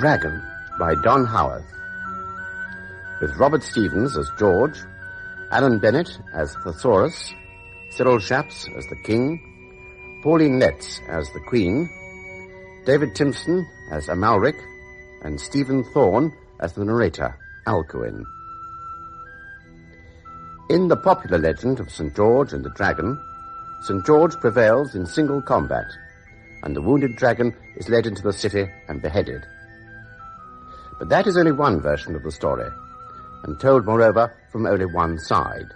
Dragon by Don Haworth, with Robert Stevens as George, Alan Bennett as Thesaurus, Cyril Shapps as the King, Pauline Letts as the Queen, David Timpson as Amalric, and Stephen Thorne as the narrator, Alcuin. In the popular legend of St. George and the Dragon, St. George prevails in single combat, and the wounded dragon is led into the city and beheaded. But that is only one version of the story, and told, moreover, from only one side.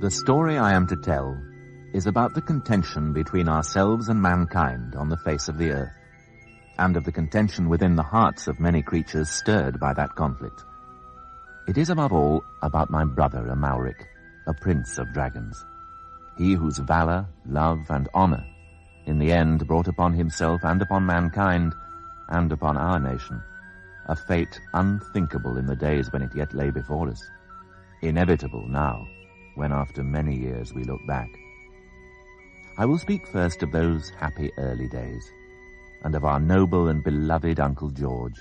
The story I am to tell is about the contention between ourselves and mankind on the face of the earth, and of the contention within the hearts of many creatures stirred by that conflict. It is above all about my brother Amalric, a prince of dragons, he whose valor, love, and honor in the end brought upon himself and upon mankind and upon our nation a fate unthinkable in the days when it yet lay before us, inevitable now, when after many years we look back. I will speak first of those happy early days, and of our noble and beloved Uncle George,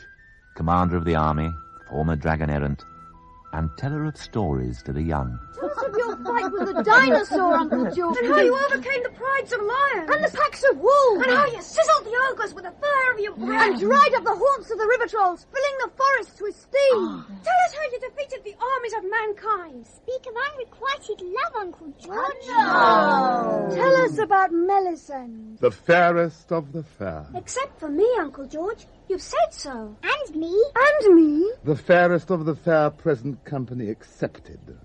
commander of the army, former dragon errant, and teller of stories to the young. Tell us of your fight with the dinosaur, Uncle George. And how you overcame the prides of lions. And the packs of wolves. And how you sizzled the ogres with the fire of your breath. And dried up the haunts of the river trolls, filling the forests with steam. Tell us how you defeated the armies of mankind. Speak of unrequited love, Uncle George. No. Tell us about Melisande. The fairest of the fair. Except for me, Uncle George. You've said so. And me. And me. The fairest of the fair, present company excepted.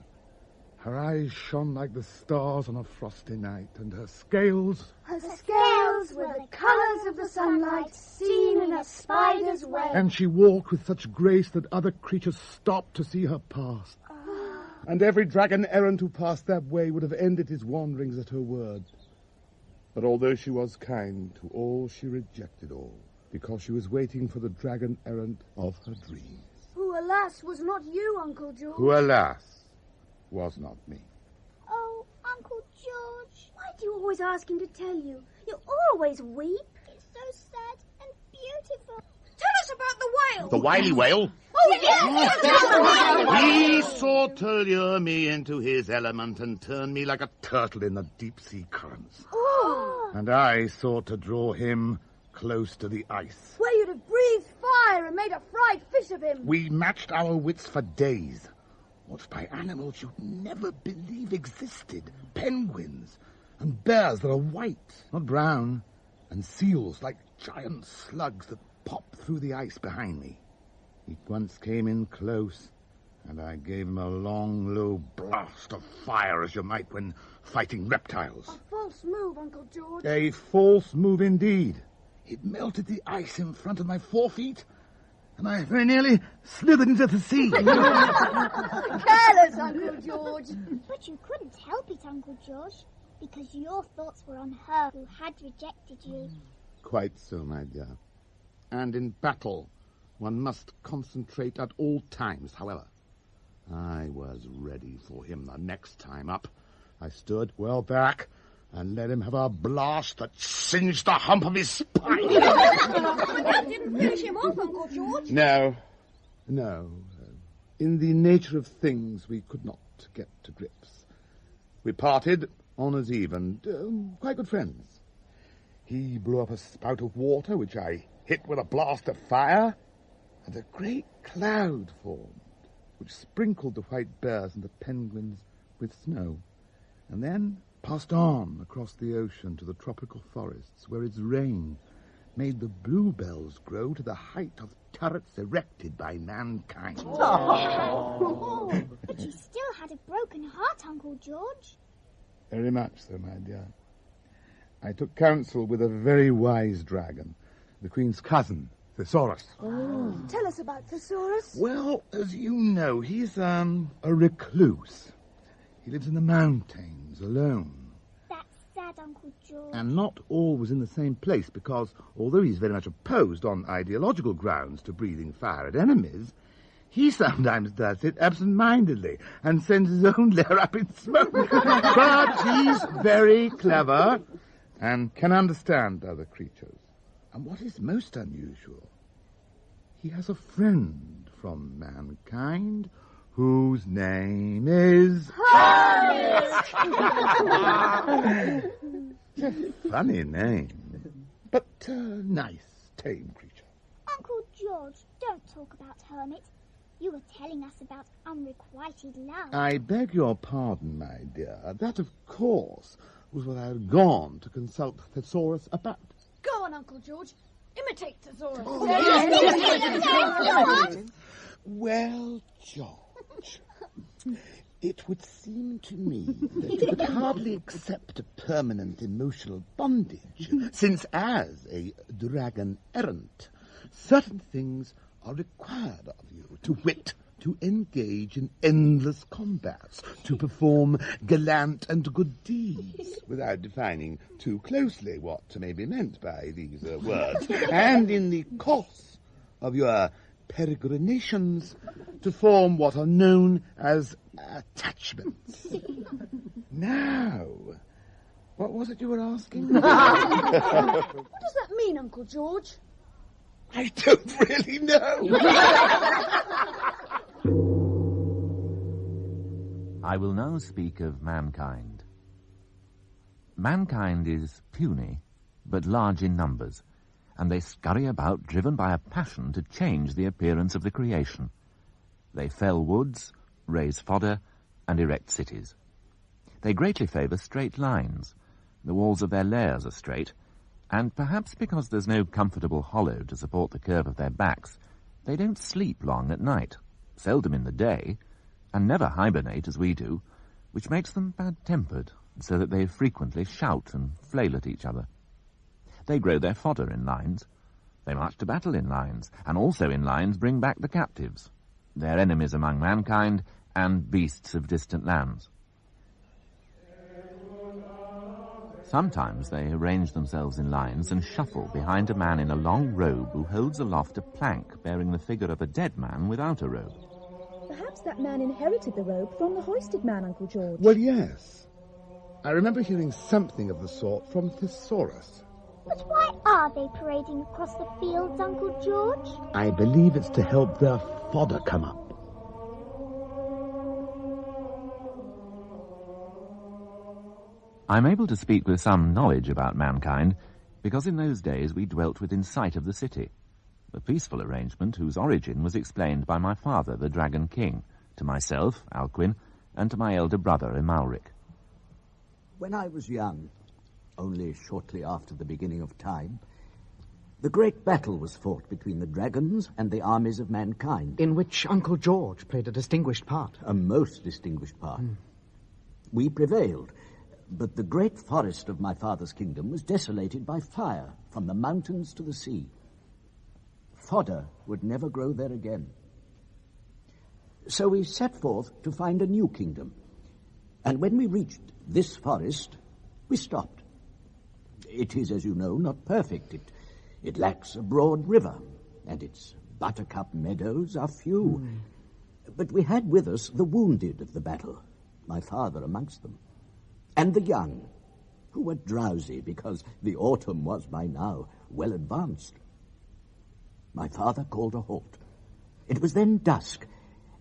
Her eyes shone like the stars on a frosty night, and her scales... Her scales were the colours of the sunlight seen in a spider's web. And she walked with such grace that other creatures stopped to see her pass. And every dragon errant who passed that way would have ended his wanderings at her word. But although she was kind to all, she rejected all, because she was waiting for the dragon errant of her dreams. Who, alas, was not you, Uncle George. Who, alas, was not me. Oh, Uncle George. Why do you always ask him to tell you? You always weep. It's so sad and beautiful. Tell us about the whale. The wily whale? Oh, yes! He sought to lure me into his element and turn me like a Turtle in the deep-sea currents. Oh. And I sought to draw him close to the ice. Where you'd have breathed fire and made a fried fish of him. We matched our wits for days, watched by animals you'd never believe existed. Penguins and bears that are white, not brown, and seals like giant slugs that pop through the ice behind me. He once came in close, and I gave him a long, low blast of fire, as you might when fighting reptiles. A false move, Uncle George. A false move indeed. It melted the ice in front of my 4 feet, and I very nearly slithered into the sea. Careless, Uncle George. But you couldn't help it, Uncle George, because your thoughts were on her who had rejected you. Quite so, my dear. And in battle, one must concentrate at all times, however. I was ready for him the next time up. I stood well back and let him have a blast that singed the hump of his spine. You didn't finish him off, Uncle George. No. In the nature of things, we could not get to grips. We parted on as even, quite good friends. He blew up a spout of water, which I hit with a blast of fire, and a great cloud formed, which sprinkled the white bears and the penguins with snow, and then passed on across the ocean to the tropical forests, where its rain made the bluebells grow to the height of turrets erected by mankind. Oh. But you still had a broken heart, Uncle George. Very much so, my dear. I took counsel with a very wise dragon, the Queen's cousin, Thesaurus. Oh. Tell us about Thesaurus. Well, as you know, he's a recluse. He lives in the mountains alone, bad, Uncle George. And not all was in the same place, because although he's very much opposed on ideological grounds to breathing fire at enemies, he sometimes does it absent-mindedly and sends his own lair up in smoke. But he's very clever and can understand other creatures. And what is most unusual, he has a friend from mankind whose name is... It's a funny name, but nice, tame creature. Uncle George, don't talk about Hermit. You were telling us about unrequited love. I beg your pardon, my dear. That, of course, was what I had gone to consult Thesaurus about. Go on, Uncle George. Imitate Thesaurus. Well, George, it would seem to me that you could hardly accept a permanent emotional bondage, since as a dragon errant, certain things are required of you, to wit, to engage in endless combats, to perform gallant and good deeds, without defining too closely what may be meant by these words, and in the course of your peregrinations to form what are known as attachments. Now, what was it you were asking? What does that mean, Uncle George? I don't really know. I will now speak of mankind. Mankind is puny, but large in numbers, and they scurry about driven by a passion to change the appearance of the creation. They fell woods, raise fodder, and erect cities. They greatly favour straight lines. The walls of their lairs are straight, and perhaps because there's no comfortable hollow to support the curve of their backs, they don't sleep long at night, seldom in the day, and never hibernate as we do, which makes them bad-tempered, so that they frequently shout and flail at each other. They grow their fodder in lines. They march to battle in lines, and also in lines bring back the captives, their enemies among mankind and beasts of distant lands. Sometimes they arrange themselves in lines and shuffle behind a man in a long robe who holds aloft a plank bearing the figure of a dead man without a robe. Perhaps that man inherited the robe from the hoisted man, Uncle George. Well, yes. I remember hearing something of the sort from Thesaurus. But why are they parading across the fields, Uncle George? I believe it's to help their fodder come up. I'm able to speak with some knowledge about mankind, because in those days we dwelt within sight of the city, a peaceful arrangement whose origin was explained by my father, the Dragon King, to myself, Alcuin, and to my elder brother, Amalric. When I was young, only shortly after the beginning of time, the great battle was fought between the dragons and the armies of mankind. In which Uncle George played a distinguished part. A most distinguished part. We prevailed, but the great forest of my father's kingdom was desolated by fire from the mountains to the sea. Fodder would never grow there again. So we set forth to find a new kingdom. And when we reached this forest, we stopped. It is, as you know, not perfect. It lacks a broad river, and its buttercup meadows are few. But we had with us the wounded of the battle, my father amongst them, and the young, who were drowsy because the autumn was by now well advanced. My father called a halt. It was then dusk,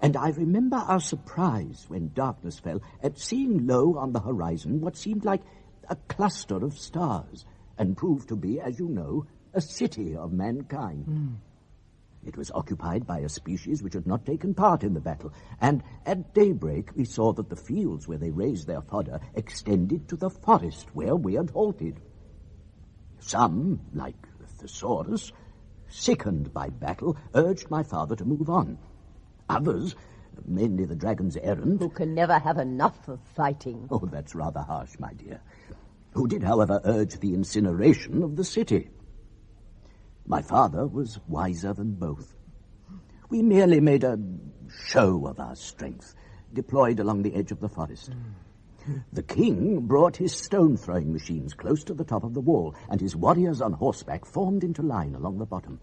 and I remember our surprise when darkness fell at seeing low on the horizon what seemed like a cluster of stars, and proved to be, as you know, a city of mankind. It was occupied by a species which had not taken part in the battle, and at daybreak we saw that the fields where they raised their fodder extended to the forest where we had halted. Some, like Thesaurus, sickened by battle, urged my father to move on. Others, mainly the dragon's errand... Who can never have enough of fighting. Oh, that's rather harsh, my dear. Who did, however, urge the incineration of the city. My father was wiser than both. We merely made a show of our strength, deployed along the edge of the forest. The king brought his stone-throwing machines close to the top of the wall, and his warriors on horseback formed into line along the bottom.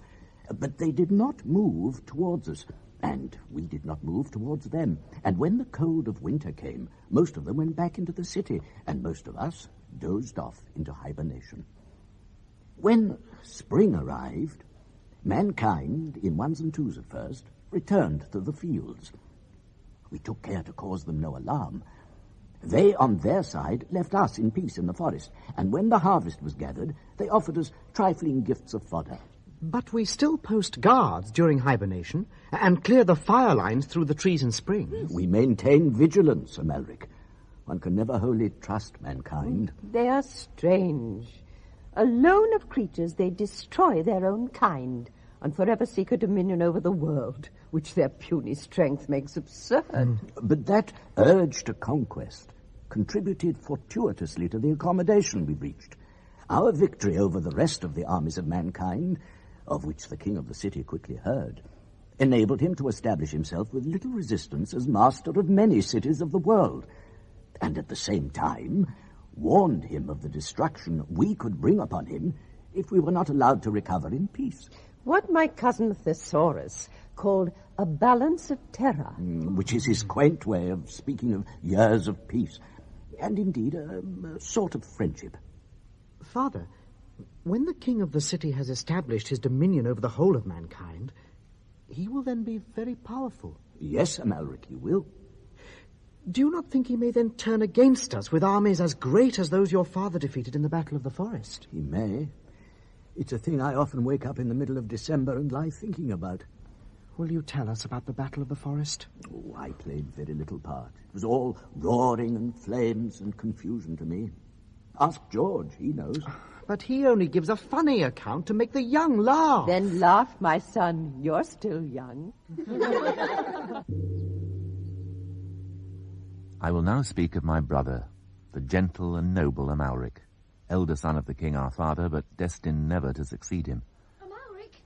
But they did not move towards us, and we did not move towards them. And when the cold of winter came, most of them went back into the city, and most of us dozed off into hibernation. When spring arrived, mankind, in ones and twos at first, returned to the fields. We took care to cause them no alarm. They, on their side, left us in peace in the forest, and when the harvest was gathered, they offered us trifling gifts of fodder. But we still post guards during hibernation and clear the fire lines through the trees in spring. We maintain vigilance, Amalric. One can never wholly trust mankind. They are strange. Alone of creatures, they destroy their own kind and forever seek a dominion over the world, which their puny strength makes absurd. But that urge to conquest contributed fortuitously to the accommodation we reached. Our victory over the rest of the armies of mankind, of which the king of the city quickly heard, enabled him to establish himself with little resistance as master of many cities of the world, and at the same time warned him of the destruction we could bring upon him if we were not allowed to recover in peace. What my cousin Thesaurus called a balance of terror. Which is his quaint way of speaking of years of peace, and indeed a sort of friendship. Father, when the king of the city has established his dominion over the whole of mankind, he will then be very powerful. Yes, Amalric, he will. Do you not think he may then turn against us with armies as great as those your father defeated in the Battle of the Forest? He may. It's a thing I often wake up in the middle of December and lie thinking about. Will you tell us about the Battle of the Forest? Oh, I played very little part. It was all roaring and flames and confusion to me. Ask George, he knows. But he only gives a funny account to make the young laugh. Then laugh, my son. You're still young. I will now speak of my brother, the gentle and noble Amalric, elder son of the king our father, but destined never to succeed him. Amalric,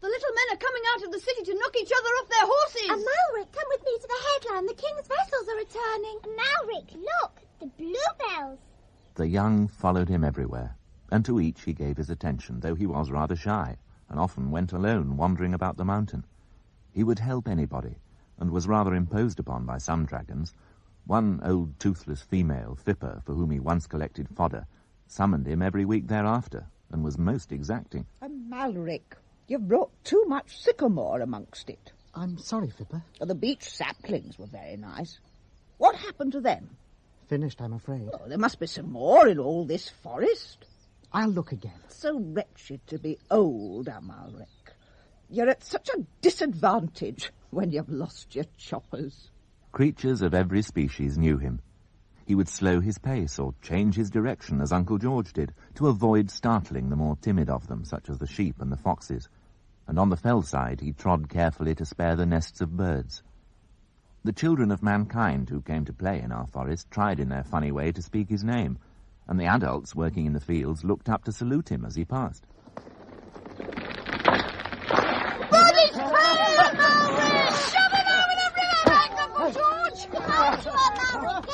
the little men are coming out of the city to knock each other off their horses. Amalric, come with me to the headland. The king's vessels are returning. Amalric, look, the bluebells. The young followed him everywhere, and to each he gave his attention, though he was rather shy, and often went alone, wandering about the mountain. He would help anybody, and was rather imposed upon by some dragons. One old toothless female, Fipper, for whom he once collected fodder, summoned him every week thereafter, and was most exacting. Amalric, you've brought too much sycamore amongst it. I'm sorry, Fipper. The beech saplings were very nice. What happened to them? Finished, I'm afraid. Oh, there must be some more in all this forest. I'll look again. So wretched to be old, Amalric. You're at such a disadvantage when you've lost your choppers. Creatures of every species knew him. He would slow his pace or change his direction, as Uncle George did, to avoid startling the more timid of them, such as the sheep and the foxes. And on the fell side he trod carefully to spare the nests of birds. The children of mankind who came to play in our forest tried in their funny way to speak his name, and the adults working in the fields looked up to salute him as he passed. Bodies, shove him over the river, like Uncle George! Get clear of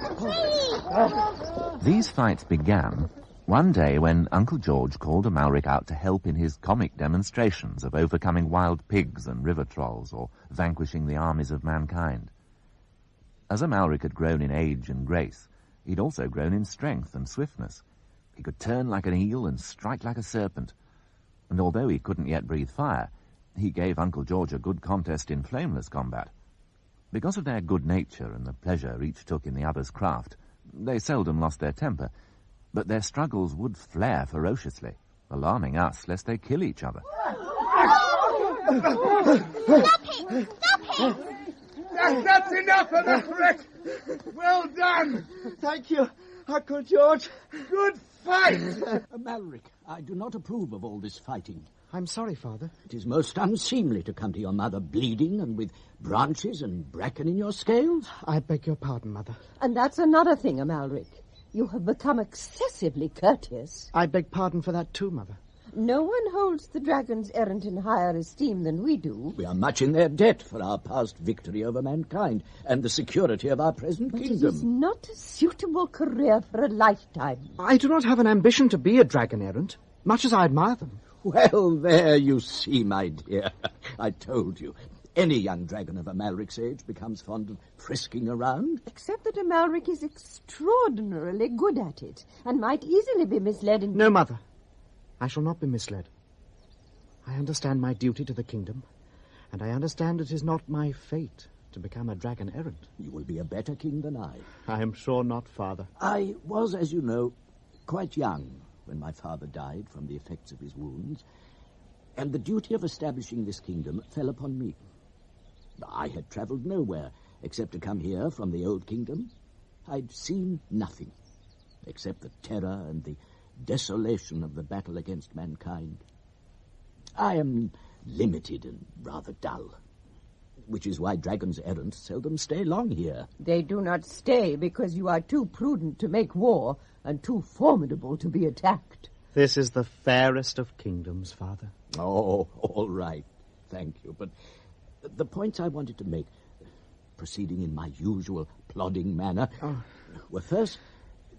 the tree! These fights began one day when Uncle George called Amalric out to help in his comic demonstrations of overcoming wild pigs and river trolls, or vanquishing the armies of mankind. As Amalric had grown in age and grace, he'd also grown in strength and swiftness. He could turn like an eel and strike like a serpent, and although he couldn't yet breathe fire, he gave Uncle George a good contest in flameless combat. Because of their good nature and the pleasure each took in the other's craft, they seldom lost their temper, but their struggles would flare ferociously, alarming us lest they kill each other. Stop him! Stop him! That's enough, Amalric! Well done! Thank you, Uncle George. Good fight! Amalric, I do not approve of all this fighting. I'm sorry, Father. It is most unseemly to come to your mother bleeding and with branches and bracken in your scales. I beg your pardon, Mother. And that's another thing, Amalric. You have become excessively courteous. I beg pardon for that too, Mother. No one holds the dragons errant in higher esteem than we do. We are much in their debt for our past victory over mankind and the security of our present kingdom. It is not a suitable career for a lifetime. I do not have an ambition to be a dragon errant, much as I admire them. Well, there you see, my dear. I told you. Any young dragon of Amalric's age becomes fond of frisking around. Except that Amalric is extraordinarily good at it, and might easily be misled into... No, Mother. I shall not be misled. I understand my duty to the kingdom, and I understand it is not my fate to become a dragon errant. You will be a better king than I. I am sure not, Father. I was, as you know, quite young when my father died from the effects of his wounds, and the duty of establishing this kingdom fell upon me. I had travelled nowhere except to come here from the old kingdom. I'd seen nothing except the terror and the desolation of the battle against mankind. I am limited and rather dull, which is why dragons errant seldom stay long here. They do not stay because you are too prudent to make war and too formidable to be attacked. This is the fairest of kingdoms, Father. Oh, all right. Thank you. But the points I wanted to make, proceeding in my usual plodding manner, were first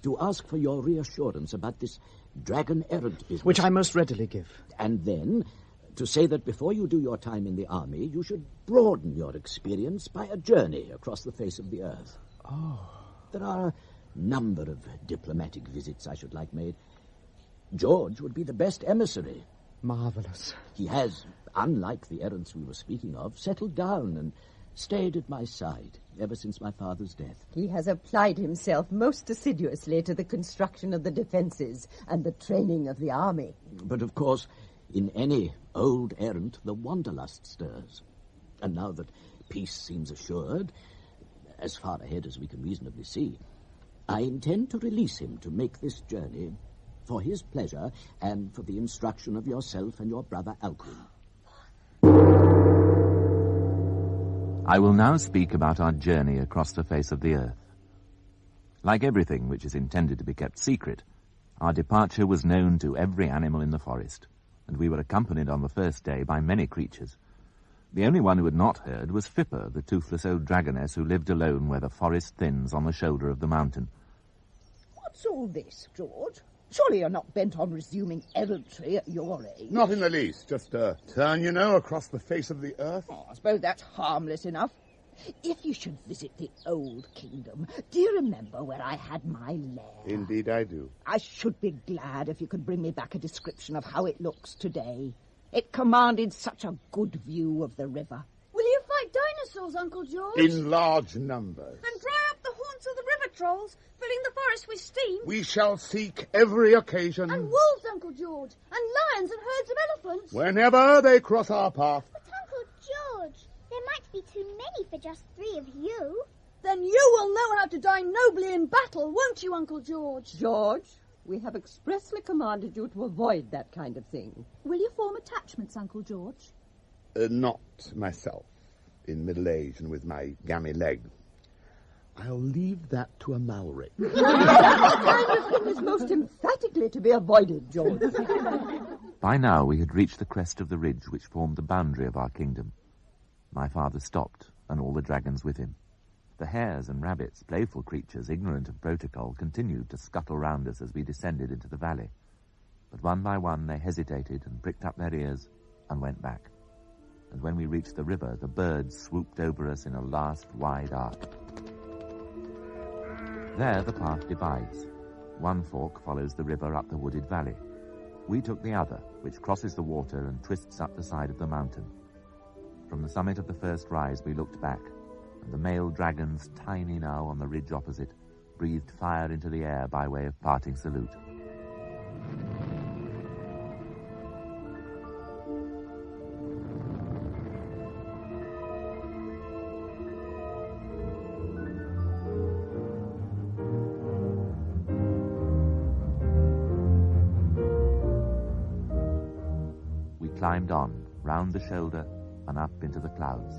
to ask for your reassurance about this dragon errant business. Which I most readily give. And then to say that before you do your time in the army, you should broaden your experience by a journey across the face of the earth. There are a number of diplomatic visits I should like made. George would be the best emissary. Marvelous. He has, unlike the errants we were speaking of, settled down and stayed at my side ever since my father's death. He has applied himself most assiduously to the construction of the defences and the training of the army. But, of course, in any old errant, the wanderlust stirs. And now that peace seems assured, as far ahead as we can reasonably see, I intend to release him to make this journey for his pleasure and for the instruction of yourself and your brother Alcuin. I will now speak about our journey across the face of the earth. Like everything which is intended to be kept secret, our departure was known to every animal in the forest, and we were accompanied on the first day by many creatures. The only one who had not heard was Fippa, the toothless old dragoness who lived alone where the forest thins on the shoulder of the mountain. What's all this, George? Surely you're not bent on resuming errantry at your age. Not in the least. Just a turn, you know, across the face of the earth. Oh, I suppose that's harmless enough. If you should visit the old kingdom, do you remember where I had my lair? Indeed I do. I should be glad if you could bring me back a description of how it looks today. It commanded such a good view of the river. Will you fight dinosaurs, Uncle George? In large numbers. And dry up the haunts of the river trolls, filling the forest with steam? We shall seek every occasion. And wolves, Uncle George, and lions and herds of elephants. Whenever they cross our path. But, Uncle George, there might be too many for just 3 of you. Then you will know how to die nobly in battle, won't you, Uncle George? George, we have expressly commanded you to avoid that kind of thing. Will you form attachments, Uncle George? Not myself, in middle age and with my gammy leg. I'll leave that to Amalric. That kind of thing is most emphatically to be avoided, George. By now we had reached the crest of the ridge which formed the boundary of our kingdom. My father stopped, and all the dragons with him. The hares and rabbits, playful creatures ignorant of protocol, continued to scuttle round us as we descended into the valley. But one by one they hesitated and pricked up their ears and went back. And when we reached the river, the birds swooped over us in a last wide arc. There the path divides. One fork follows the river up the wooded valley. We took the other, which crosses the water and twists up the side of the mountain. From the summit of the first rise we looked back, and the male dragons, tiny now on the ridge opposite, breathed fire into the air by way of parting salute. We climbed on, round the shoulder, and up into the clouds.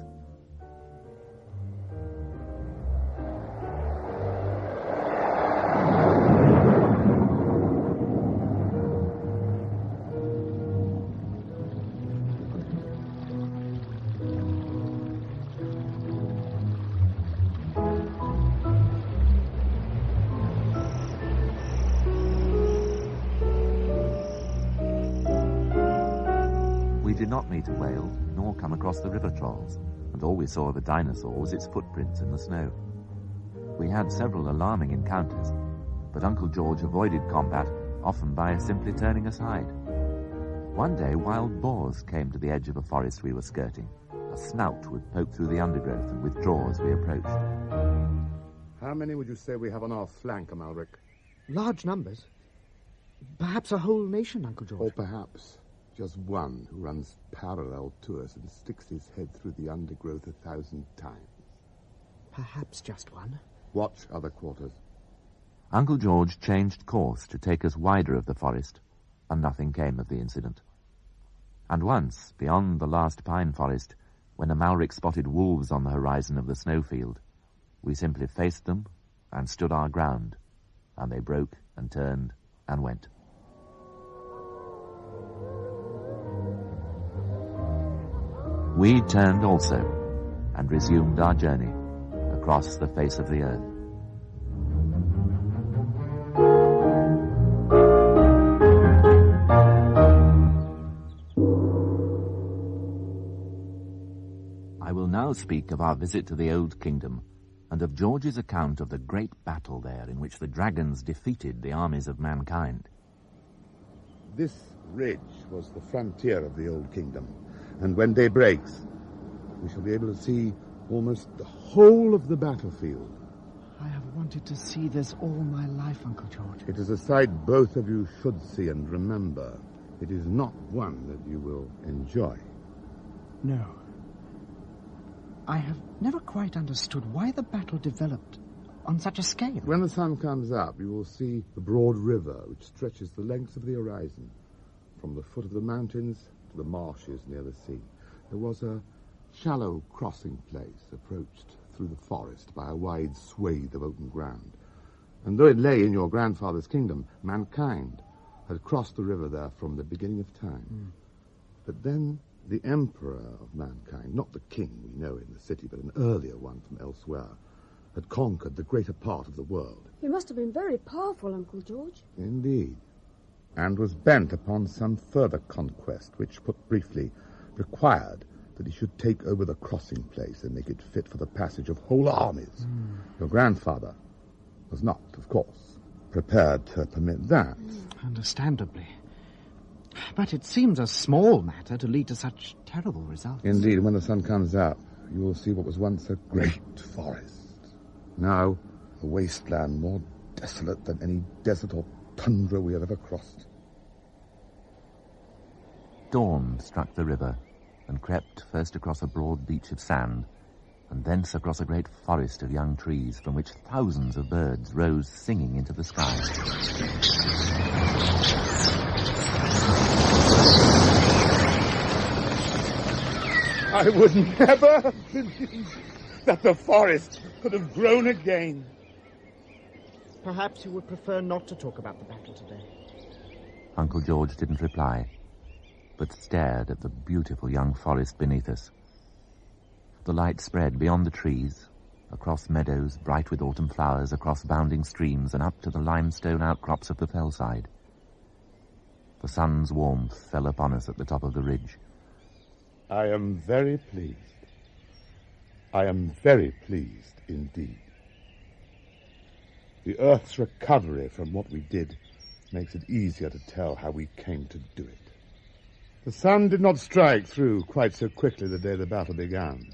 did not meet a whale, nor come across the river trolls, and all we saw of a dinosaur was its footprints in the snow. We had several alarming encounters, but Uncle George avoided combat, often by simply turning aside. One day, wild boars came to the edge of a forest we were skirting. A snout would poke through the undergrowth and withdraw as we approached. How many would you say we have on our flank, Amalric? Large numbers. Perhaps a whole nation, Uncle George. Or perhaps just one who runs parallel to us and sticks his head through the undergrowth 1,000 times. Perhaps just one. Watch other quarters. Uncle George changed course to take us wider of the forest, and nothing came of the incident. And once, beyond the last pine forest, when Amalric spotted wolves on the horizon of the snowfield, we simply faced them and stood our ground, and they broke and turned and went. We turned also, and resumed our journey across the face of the earth. I will now speak of our visit to the Old Kingdom, and of George's account of the great battle there in which the dragons defeated the armies of mankind. This ridge was the frontier of the Old Kingdom, and when day breaks, we shall be able to see almost the whole of the battlefield. I have wanted to see this all my life, Uncle George. It is a sight both of you should see, and remember, it is not one that you will enjoy. No. I have never quite understood why the battle developed on such a scale. When the sun comes up, you will see the broad river which stretches the length of the horizon, from the foot of the mountains to the marshes near the sea. There was a shallow crossing place approached through the forest by a wide swathe of open ground. And though it lay in your grandfather's kingdom, mankind had crossed the river there from the beginning of time. But then the emperor of mankind, not the king we know in the city, but an earlier one from elsewhere, had conquered the greater part of the world. He must have been very powerful, Uncle George. Indeed. And was bent upon some further conquest, which, put briefly, required that he should take over the crossing place and make it fit for the passage of whole armies. Your grandfather was not, of course, prepared to permit that. Understandably. But it seems a small matter to lead to such terrible results. Indeed, when the sun comes up, you will see what was once a great forest. Now, a wasteland more desolate than any desert or tundra we have ever crossed. Dawn struck the river and crept first across a broad beach of sand, and thence across a great forest of young trees from which thousands of birds rose singing into the sky. I would never have believed that the forest could have grown again. Perhaps you would prefer not to talk about the battle today. Uncle George didn't reply, but stared at the beautiful young forest beneath us. The light spread beyond the trees, across meadows bright with autumn flowers, across bounding streams, and up to the limestone outcrops of the fellside. The sun's warmth fell upon us at the top of the ridge. I am very pleased. I am very pleased indeed. The Earth's recovery from what we did makes it easier to tell how we came to do it. The sun did not strike through quite so quickly the day the battle began.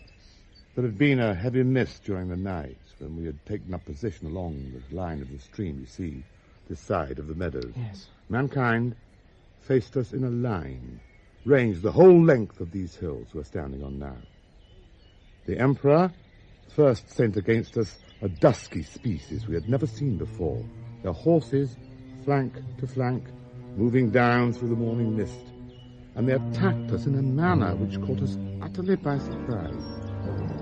There had been a heavy mist during the night when we had taken up position along the line of the stream you see, this side of the meadows. Yes. Mankind faced us in a line, ranged the whole length of these hills we're standing on now. The Emperor first sent against us a dusky species we had never seen before, their horses, flank to flank, moving down through the morning mist, and they attacked us in a manner which caught us utterly by surprise.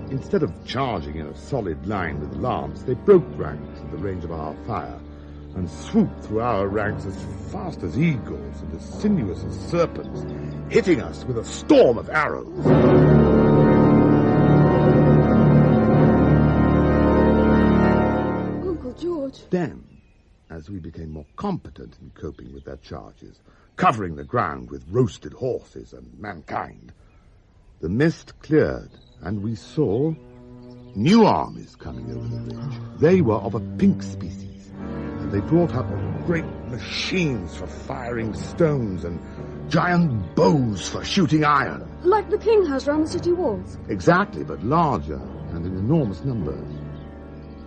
Instead of charging in a solid line with alarms, they broke ranks in the range of our fire and swooped through our ranks as fast as eagles and as sinuous as serpents, hitting us with a storm of arrows. Uncle George. Then, as we became more competent in coping with their charges, covering the ground with roasted horses and mankind. The mist cleared, and we saw new armies coming over the ridge. They were of a pink species, and they brought up great machines for firing stones and giant bows for shooting iron. Like the king has round the city walls? Exactly, but larger and in enormous numbers.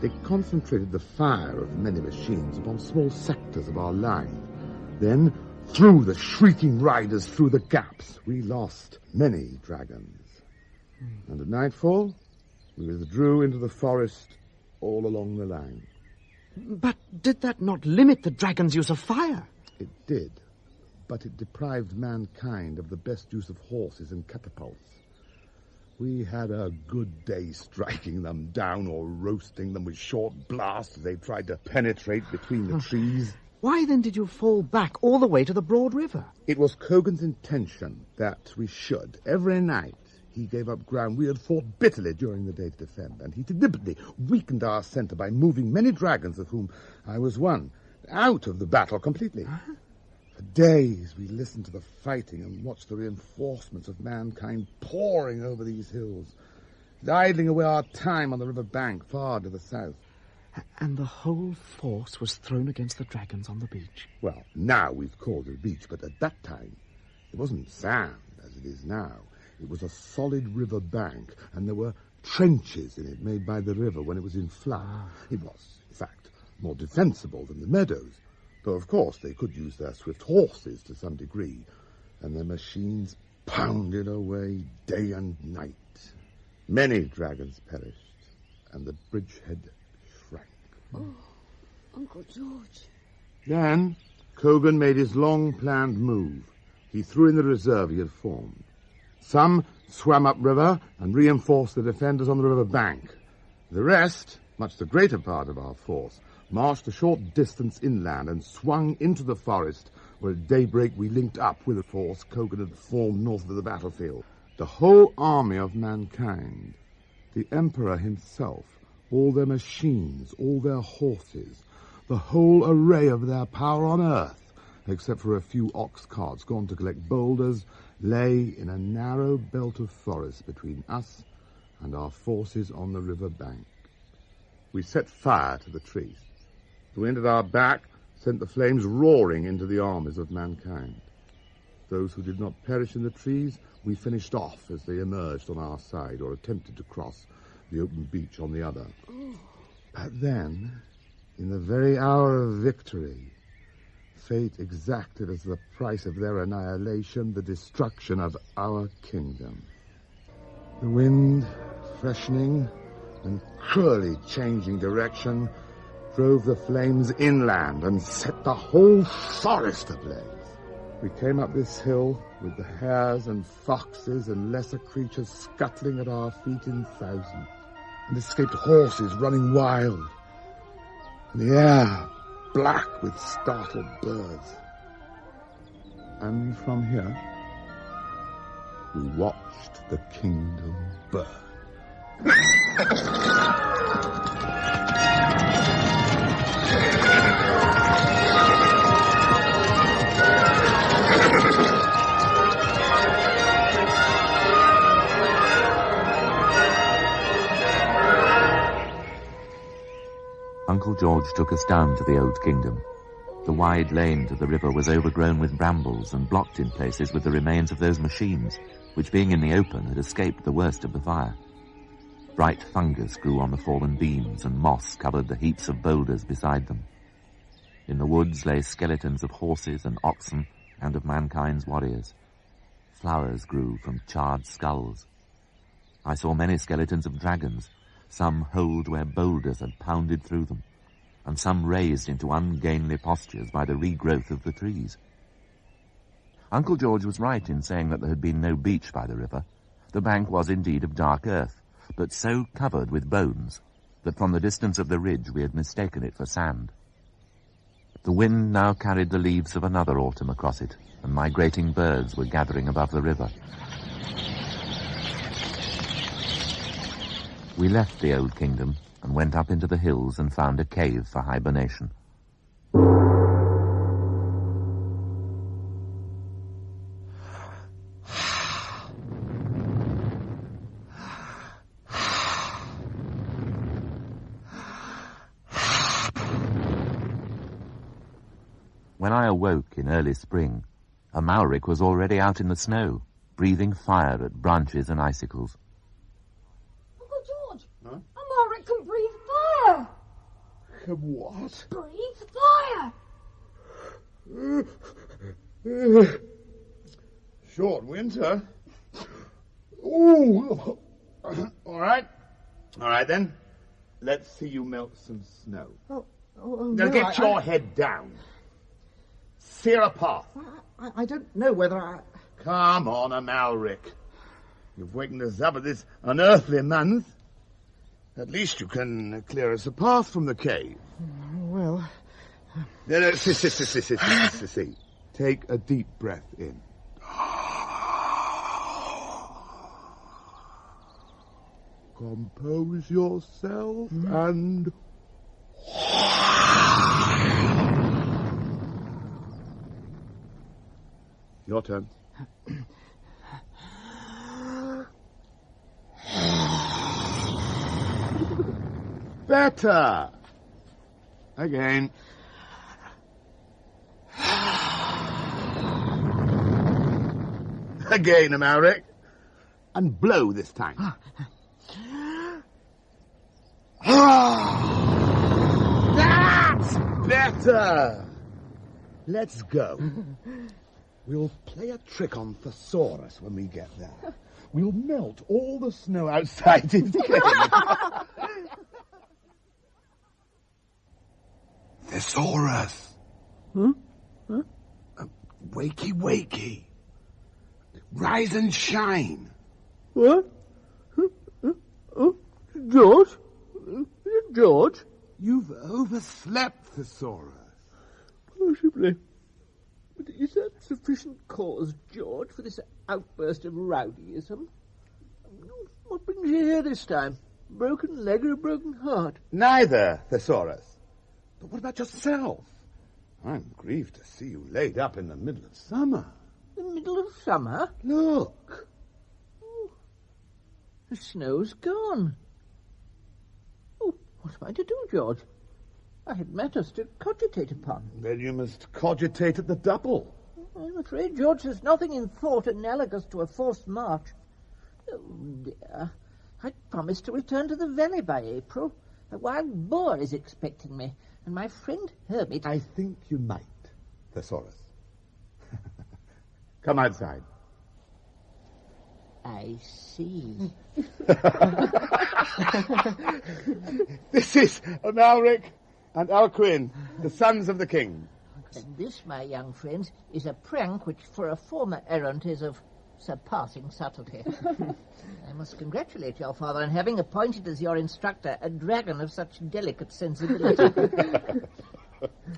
They concentrated the fire of many machines upon small sectors of our line. Then, threw the shrieking riders through the gaps. We lost many dragons. And at nightfall, we withdrew into the forest all along the line. But did that not limit the dragon's use of fire? It did, but it deprived mankind of the best use of horses and catapults. We had a good day striking them down or roasting them with short blasts as they tried to penetrate between the trees. Why then did you fall back all the way to the broad river? It was Kogan's intention that we should. Every night he gave up ground we had fought bitterly during the day to defend, and he deliberately weakened our centre by moving many dragons, of whom I was one, out of the battle completely. Huh? For days we listened to the fighting and watched the reinforcements of mankind pouring over these hills, idling away our time on the river bank far to the south. And the whole force was thrown against the dragons on the beach. Well, now we've called it a beach, but at that time it wasn't sand as it is now. It was a solid river bank, and there were trenches in it made by the river when it was in flood. It was, in fact, more defensible than the meadows, though of course they could use their swift horses to some degree, and their machines pounded away day and night. Many dragons perished, and the bridgehead shrank. Oh, Uncle George. Then Kogan made his long-planned move. He threw in the reserve he had formed. Some swam upriver and reinforced the defenders on the river bank. The rest, much the greater part of our force, marched a short distance inland and swung into the forest, where at daybreak we linked up with the force Kogan had formed north of the battlefield. The whole army of mankind, the Emperor himself, all their machines, all their horses, the whole array of their power on earth, except for a few ox carts gone to collect boulders, lay in a narrow belt of forest between us and our forces on the river bank. We set fire to the trees. The wind at our back sent the flames roaring into the armies of mankind. Those who did not perish in the trees we finished off as they emerged on our side or attempted to cross the open beach on the other. But then, in the very hour of victory, fate exacted as the price of their annihilation the destruction of our kingdom. The wind, freshening and cruelly changing direction, drove the flames inland and set the whole forest ablaze. We came up this hill with the hares and foxes and lesser creatures scuttling at our feet in thousands, and escaped horses running wild, and the air black with startled birds. And from here, we watched the kingdom burn. Uncle George took us down to the old kingdom. The wide lane to the river was overgrown with brambles and blocked in places with the remains of those machines, which being in the open had escaped the worst of the fire. Bright fungus grew on the fallen beams, and moss covered the heaps of boulders beside them. In the woods lay skeletons of horses and oxen and of mankind's warriors. Flowers grew from charred skulls. I saw many skeletons of dragons, some holed where boulders had pounded through them, and some raised into ungainly postures by the regrowth of the trees. Uncle George was right in saying that there had been no beach by the river. The bank was indeed of dark earth, but so covered with bones that from the distance of the ridge we had mistaken it for sand. The wind now carried the leaves of another autumn across it, and migrating birds were gathering above the river. We left the old kingdom and went up into the hills and found a cave for hibernation. When I awoke in early spring, a Malric was already out in the snow, breathing fire at branches and icicles. Uncle George, a Malric can breathe fire. Can what? Breathe fire. Short winter. Ooh. All right then. Let's see you melt some snow. Now get your head down. Sear a path. I don't know whether I... Come on, Amalric. You've wakened us up at this unearthly month. At least you can clear us a path from the cave. Well... No, see. Take a deep breath in. Compose yourself and... Your turn. Better. Again. Again, Amalric. And blow this time. That's better. Let's go. We'll play a trick on Thesaurus when we get there. We'll melt all the snow outside his cave. Thesaurus. Wakey, wakey. Rise and shine. What? George? George? You've overslept, Thesaurus. Possibly. But is that sufficient cause, George, for this outburst of rowdyism? What brings you here this time? Broken leg or a broken heart? Neither, Thesaurus. But what about yourself? I'm grieved to see you laid up in the middle of summer. The middle of summer? Look. Oh, the snow's gone. Oh, what am I to do, George? I had matters to cogitate upon. Then you must cogitate at the double. I'm afraid, George, there's nothing in thought analogous to a forced march. Oh, dear. I'd promised to return to the valley by April. A wild boar is expecting me, and my friend Hermit... I think you might, Thesaurus. Come outside. I see. This is Amalric and Alcuin, the sons of the king. And this, my young friends, is a prank which for a former errant is of surpassing subtlety. I must congratulate your father on having appointed as your instructor a dragon of such delicate sensibility.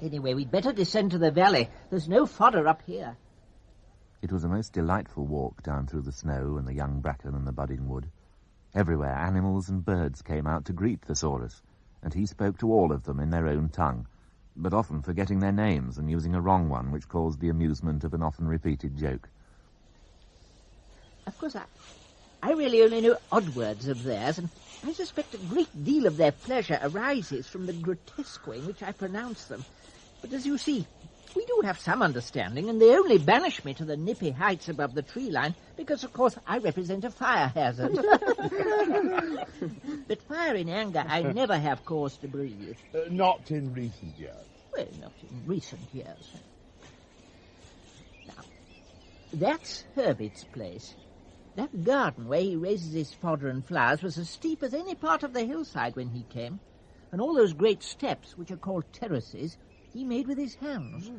Anyway, we'd better descend to the valley. There's no fodder up here. It was a most delightful walk down through the snow and the young bracken and the budding wood. Everywhere animals and birds came out to greet Thesaurus, and he spoke to all of them in their own tongue, but often forgetting their names and using a wrong one, which caused the amusement of an often repeated joke. Of course, I really only know odd words of theirs, and I suspect a great deal of their pleasure arises from the grotesque way in which I pronounce them. But as you see, we do have some understanding, and they only banish me to the nippy heights above the tree line because, of course, I represent a fire hazard. But fire in anger I never have cause to breathe. Not in recent years. Well, not in recent years. Now, that's Herbert's place. That garden where he raises his fodder and flowers was as steep as any part of the hillside when he came, and all those great steps, which are called terraces, he made with his hands,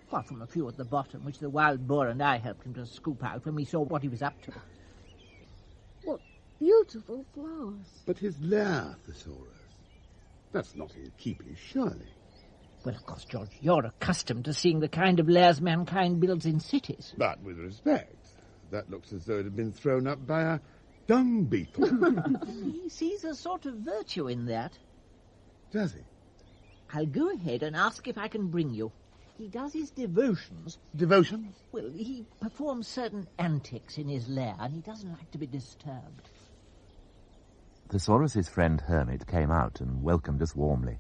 apart from a few at the bottom, which the wild boar and I helped him to scoop out when we saw what he was up to. What beautiful flowers. But his lair, Thesaurus, that's not in keeping, surely. Well, of course, George, you're accustomed to seeing the kind of lairs mankind builds in cities. But with respect, that looks as though it had been thrown up by a dung beetle. He sees a sort of virtue in that. Does he? I'll go ahead and ask if I can bring you. He does his devotions. Devotions? Well, he performs certain antics in his lair, and he doesn't like to be disturbed. Thesaurus's friend Hermit came out and welcomed us warmly.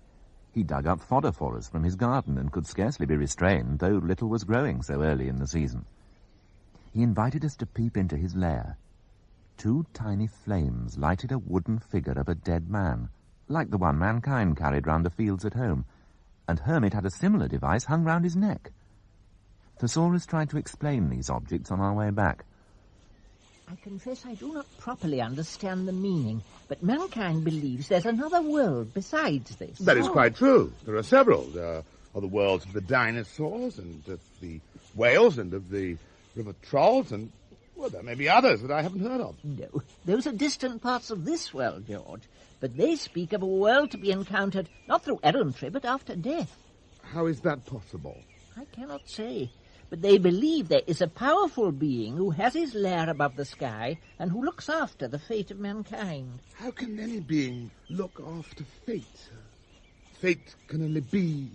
He dug up fodder for us from his garden and could scarcely be restrained, though little was growing so early in the season. He invited us to peep into his lair. 2 tiny flames lighted a wooden figure of a dead man, like the one mankind carried round the fields at home, and Hermit had a similar device hung round his neck. Thesaurus tried to explain these objects on our way back. I confess I do not properly understand the meaning, but mankind believes there's another world besides this. That is quite true. There are several. There are the worlds of the dinosaurs and of the whales and of the river trolls, and, well, there may be others that I haven't heard of. No, those are distant parts of this world, George, but they speak of a world to be encountered not through errantry, but after death. How is that possible? I cannot say. But they believe there is a powerful being who has his lair above the sky and who looks after the fate of mankind. How can any being look after fate? Fate can only be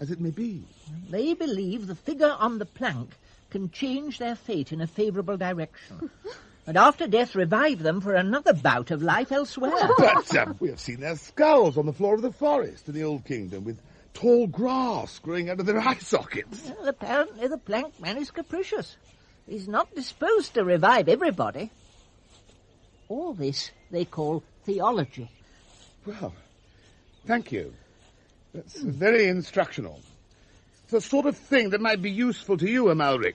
as it may be. They believe the figure on the plank can change their fate in a favourable direction, and after death revive them for another bout of life elsewhere. But we have seen their skulls on the floor of the forest in the Old Kingdom, with tall grass growing out of their eye sockets. Well, apparently the plank man is capricious. He's not disposed to revive everybody. All this they call theology. Well, thank you. That's very instructional. It's the sort of thing that might be useful to you, Amalric,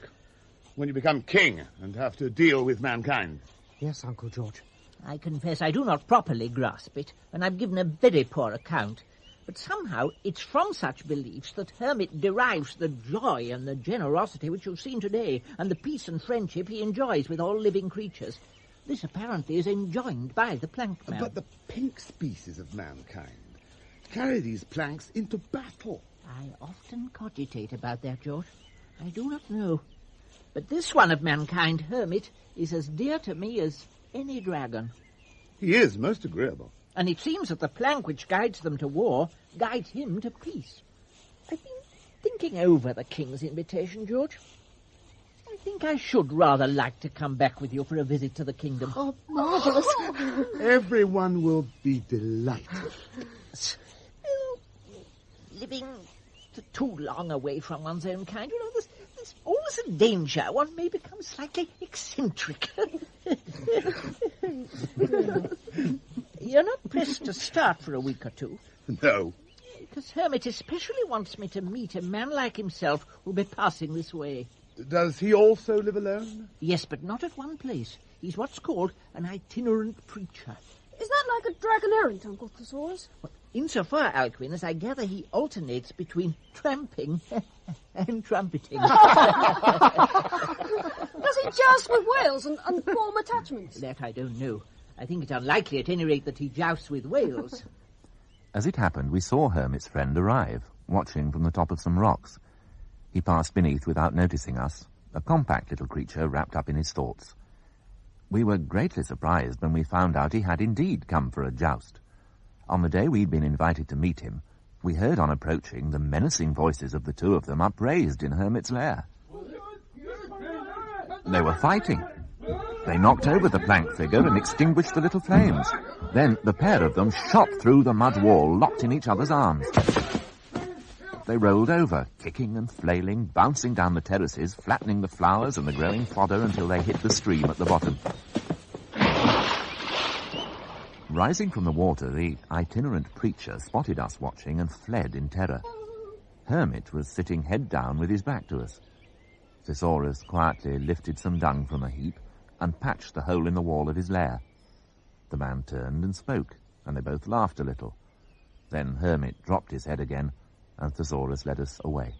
when you become king and have to deal with mankind. Yes, Uncle George. I confess I do not properly grasp it, and I've given a very poor account. But somehow it's from such beliefs that Hermit derives the joy and the generosity which you've seen today, and the peace and friendship he enjoys with all living creatures. This apparently is enjoined by the plank man. But the pink species of mankind carry these planks into battle. I often cogitate about that, George. I do not know. But this one of mankind, Hermit, is as dear to me as any dragon. He is most agreeable. And it seems that the plank which guides them to war guides him to peace. I've been thinking over the king's invitation, George. I think I should rather like to come back with you for a visit to the kingdom. Oh, marvellous. Everyone will be delighted. Living too long away from one's own kind, you know, there's always a danger. One may become slightly eccentric. You're not pressed to start for a week or two? No. Because Hermit especially wants me to meet a man like himself who'll be passing this way. Does he also live alone? Yes, but not at one place. He's what's called an itinerant preacher. Is that like a dragon errant, Uncle Thesaurus? Well, insofar, Alcuin, as I gather, he alternates between tramping and trumpeting. Does he joust with whales and form attachments? That I don't know. I think it's unlikely, at any rate, that he jousts with whales. As it happened, we saw Hermit's friend arrive, watching from the top of some rocks. He passed beneath without noticing us, a compact little creature wrapped up in his thoughts. We were greatly surprised when we found out he had indeed come for a joust. On the day we'd been invited to meet him, we heard on approaching the menacing voices of the two of them upraised in Hermit's lair. They were fighting. They knocked over the plank figure and extinguished the little flames. Then the pair of them shot through the mud wall, locked in each other's arms. They rolled over, kicking and flailing, bouncing down the terraces, flattening the flowers and the growing fodder until they hit the stream at the bottom. Rising from the water, the itinerant preacher spotted us watching and fled in terror. Hermit was sitting head down with his back to us. Thesaurus quietly lifted some dung from a heap and patched the hole in the wall of his lair. The man turned and spoke, and they both laughed a little. Then Hermit dropped his head again, and Thesaurus led us away.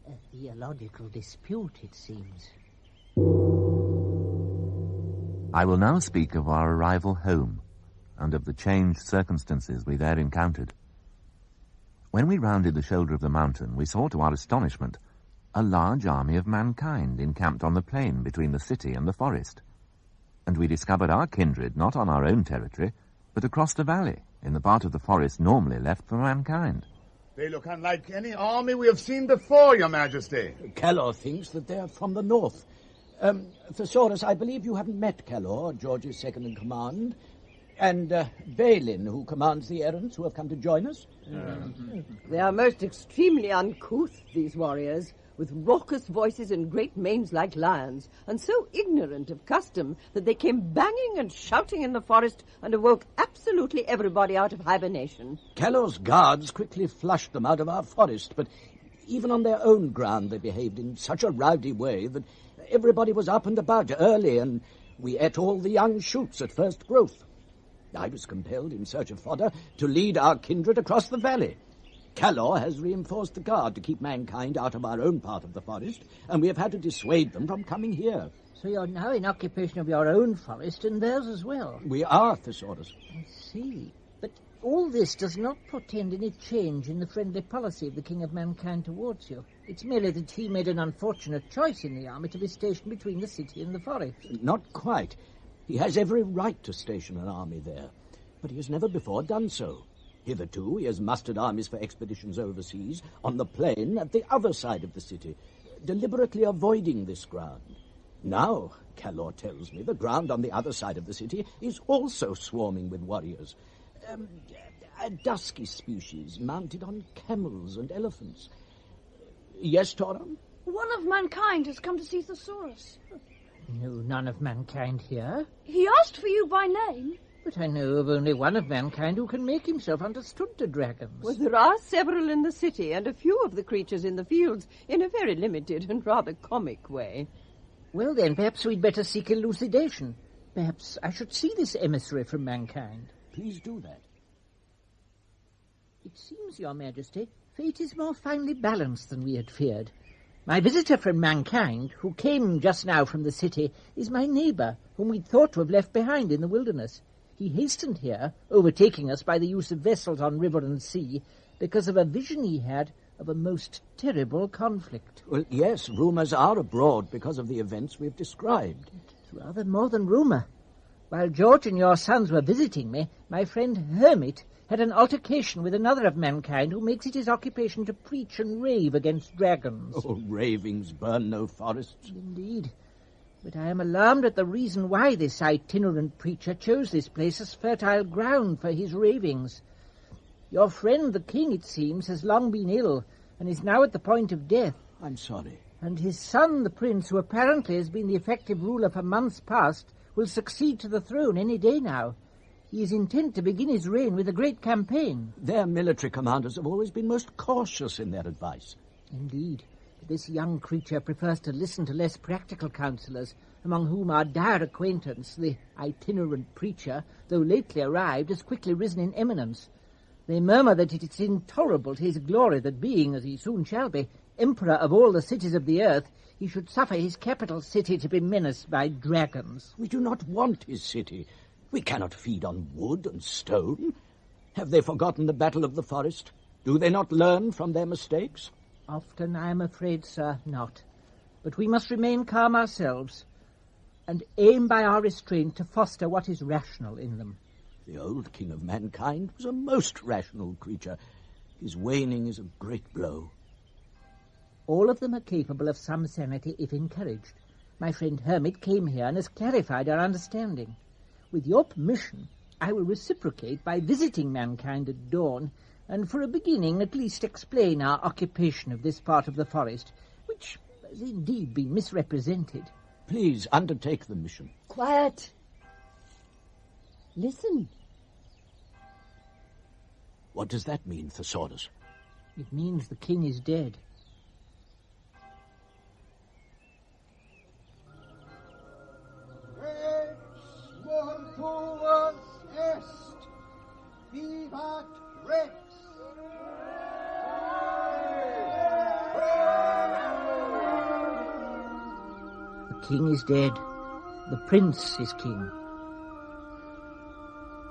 A theological dispute, it seems. I will now speak of our arrival home, and of the changed circumstances we there encountered. When we rounded the shoulder of the mountain, we saw to our astonishment a large army of mankind encamped on the plain between the city and the forest. And we discovered our kindred not on our own territory, but across the valley, in the part of the forest normally left for mankind. They look unlike any army we have seen before, Your Majesty. Calor thinks that they're from the north. Thesaurus, I believe you haven't met Calor, George's second-in-command. And Balin, who commands the errands who have come to join us? They are most extremely uncouth, these warriors, with raucous voices and great manes like lions, and so ignorant of custom that they came banging and shouting in the forest and awoke absolutely everybody out of hibernation. Callor's guards quickly flushed them out of our forest, but even on their own ground they behaved in such a rowdy way that everybody was up and about early, and we ate all the young shoots at first growth. I was compelled, in search of fodder, to lead our kindred across the valley. Callor has reinforced the guard to keep mankind out of our own part of the forest, and we have had to dissuade them from coming here. So you're now in occupation of your own forest and theirs as well? We are, Thesaurus. I see. But all this does not portend any change in the friendly policy of the King of Mankind towards you. It's merely that he made an unfortunate choice in the army to be stationed between the city and the forest. Not quite. He has every right to station an army there, but he has never before done so. Hitherto, he has mustered armies for expeditions overseas on the plain at the other side of the city, deliberately avoiding this ground. Now, Callor tells me, the ground on the other side of the city is also swarming with warriors. A dusky species mounted on camels and elephants. Yes, Torum? One of mankind has come to see Thesaurus. No, none of mankind here. He asked for you by name. But I know of only one of mankind who can make himself understood to dragons. Well, there are several in the city, and a few of the creatures in the fields, in a very limited and rather comic way. Well, then, perhaps we'd better seek elucidation. Perhaps I should see this emissary from mankind. Please do that. It seems, Your Majesty, fate is more finely balanced than we had feared. My visitor from mankind, who came just now from the city, is my neighbour, whom we'd thought to have left behind in the wilderness. He hastened here, overtaking us by the use of vessels on river and sea, because of a vision he had of a most terrible conflict. Well, yes, rumours are abroad because of the events we've described. It's rather more than rumour. While George and your sons were visiting me, my friend Hermit had an altercation with another of mankind who makes it his occupation to preach and rave against dragons. Oh, ravings burn no forests. Indeed. But I am alarmed at the reason why this itinerant preacher chose this place as fertile ground for his ravings. Your friend, the king, it seems, has long been ill and is now at the point of death. I'm sorry. And his son, the prince, who apparently has been the effective ruler for months past, will succeed to the throne any day now. He is intent to begin his reign with a great campaign. Their military commanders have always been most cautious in their advice. Indeed. But this young creature prefers to listen to less practical counsellors, among whom our dire acquaintance, the itinerant preacher, though lately arrived, has quickly risen in eminence. They murmur that it is intolerable to his glory that being, as he soon shall be, emperor of all the cities of the earth, he should suffer his capital city to be menaced by dragons. We do not want his city. We cannot feed on wood and stone. Have they forgotten the battle of the forest? Do they not learn from their mistakes? Often, I am afraid, sir, not. But we must remain calm ourselves, and aim by our restraint to foster what is rational in them. The old king of mankind was a most rational creature. His waning is a great blow. All of them are capable of some sanity if encouraged. My friend Hermit came here and has clarified our understanding. With your permission, I will reciprocate by visiting mankind at dawn, and for a beginning at least explain our occupation of this part of the forest, which has indeed been misrepresented. Please undertake the mission. Quiet. Listen. What does that mean, Thesaurus? It means the king is dead. Vivat Rex! The king is dead. The prince is king.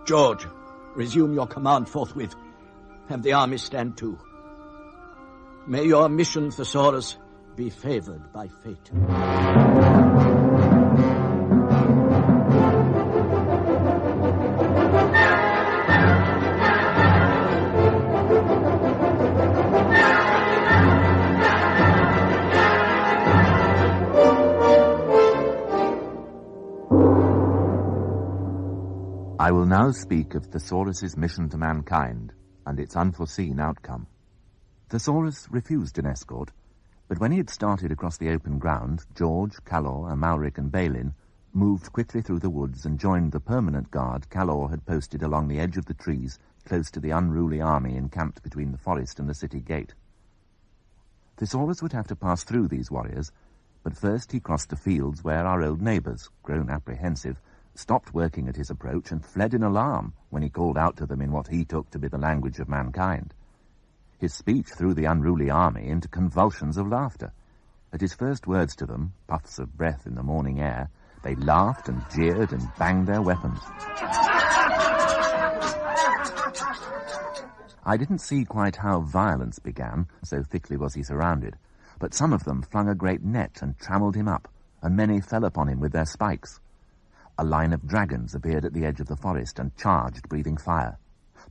George, resume your command forthwith. Have the army stand to. May your mission, Thesaurus, be favoured by fate. I will now speak of Thesaurus's mission to mankind and its unforeseen outcome. Thesaurus refused an escort, but when he had started across the open ground, George, Calor, Amalric and Balin moved quickly through the woods and joined the permanent guard Calor had posted along the edge of the trees close to the unruly army encamped between the forest and the city gate. Thesaurus would have to pass through these warriors, but first he crossed the fields where our old neighbours, grown apprehensive, stopped working at his approach and fled in alarm when he called out to them in what he took to be the language of mankind. His speech threw the unruly army into convulsions of laughter. At his first words to them, puffs of breath in the morning air, they laughed and jeered and banged their weapons. I didn't see quite how violence began, so thickly was he surrounded, but some of them flung a great net and trammelled him up, and many fell upon him with their spikes. A line of dragons appeared at the edge of the forest and charged, breathing fire.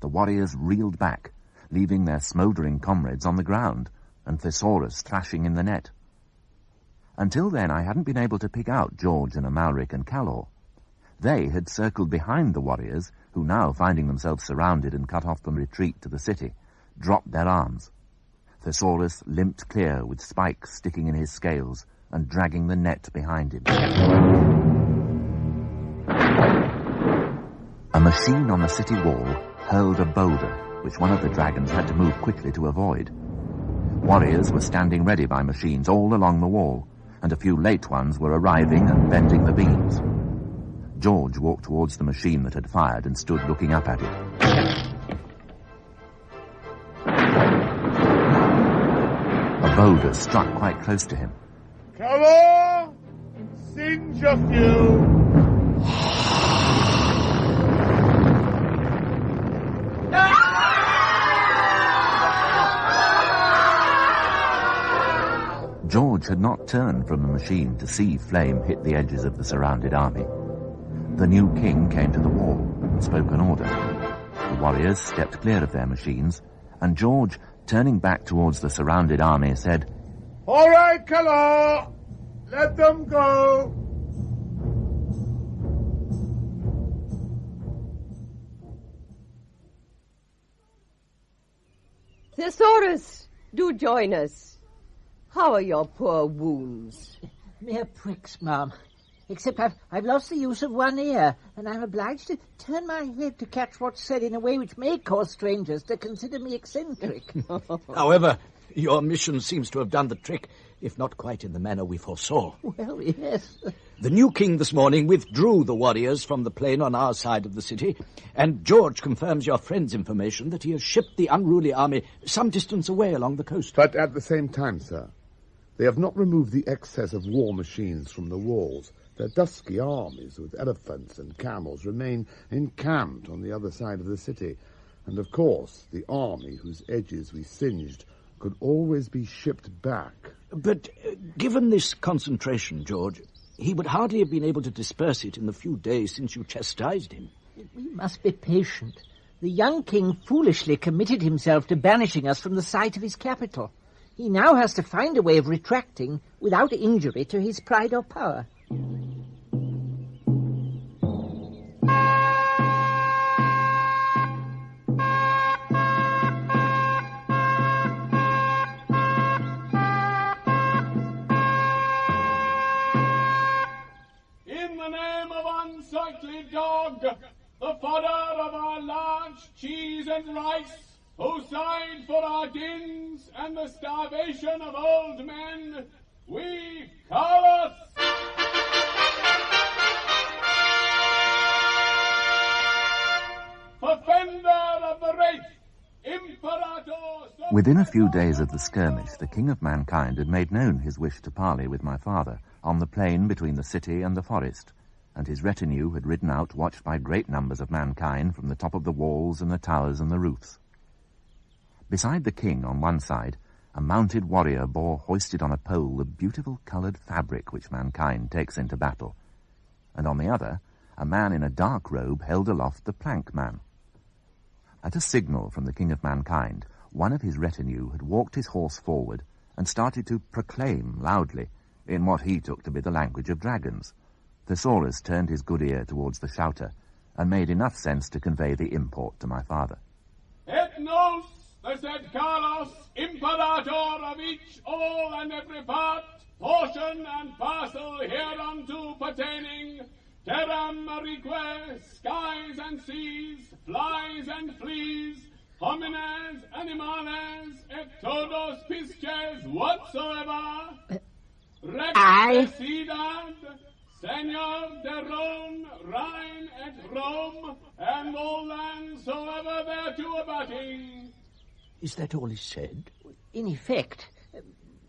The warriors reeled back, leaving their smouldering comrades on the ground, and Thesaurus thrashing in the net. Until then I hadn't been able to pick out George and Amalric and Calor. They had circled behind the warriors, who now, finding themselves surrounded and cut off from retreat to the city, dropped their arms. Thesaurus limped clear with spikes sticking in his scales and dragging the net behind him. A machine on the city wall hurled a boulder, which one of the dragons had to move quickly to avoid. Warriors were standing ready by machines all along the wall, and a few late ones were arriving and bending the beams. George walked towards the machine that had fired and stood looking up at it. A boulder struck quite close to him. Calor, singe a few. George had not turned from the machine to see flame hit the edges of the surrounded army. The new king came to the wall and spoke an order. The warriors stepped clear of their machines, and George, turning back towards the surrounded army, said, "All right, Calor, let them go." Thesaurus, do join us. How are your poor wounds? Mere pricks, ma'am. Except I've lost the use of one ear, and I'm obliged to turn my head to catch what's said in a way which may cause strangers to consider me eccentric. However, your mission seems to have done the trick, if not quite in the manner we foresaw. Well, yes. The new king this morning withdrew the warriors from the plain on our side of the city, and George confirms your friend's information that he has shipped the unruly army some distance away along the coast. But at the same time, sir, they have not removed the excess of war machines from the walls. Their dusky armies with elephants and camels remain encamped on the other side of the city. And of course, the army whose edges we singed could always be shipped back. But given this concentration, George, he would hardly have been able to disperse it in the few days since you chastised him. We must be patient. The young king foolishly committed himself to banishing us from the site of his capital. He now has to find a way of retracting without injury to his pride or power. In the name of unsightly dog, the fodder of our large cheese and rice, who sighed for our dins and the starvation of old men, we Haworth! Defender of the Wraith, Imperator... Within a few days of the skirmish, the king of mankind had made known his wish to parley with my father on the plain between the city and the forest, and his retinue had ridden out, watched by great numbers of mankind from the top of the walls and the towers and the roofs. Beside the king on one side, a mounted warrior bore hoisted on a pole the beautiful coloured fabric which mankind takes into battle, and on the other, a man in a dark robe held aloft the plank man. At a signal from the king of mankind, one of his retinue had walked his horse forward and started to proclaim loudly, in what he took to be the language of dragons. Thesaurus turned his good ear towards the shouter, and made enough sense to convey the import to my father. Et nos, the said Carlos, imperator of each, all, and every part, portion and parcel hereunto pertaining, terram marique, skies and seas, flies and fleas, homines, animales, et todos pisces whatsoever, rex decidad, Senor de Rhone, Rhine, et Rome, and all lands soever thereto abutting. Is that all he said? In effect.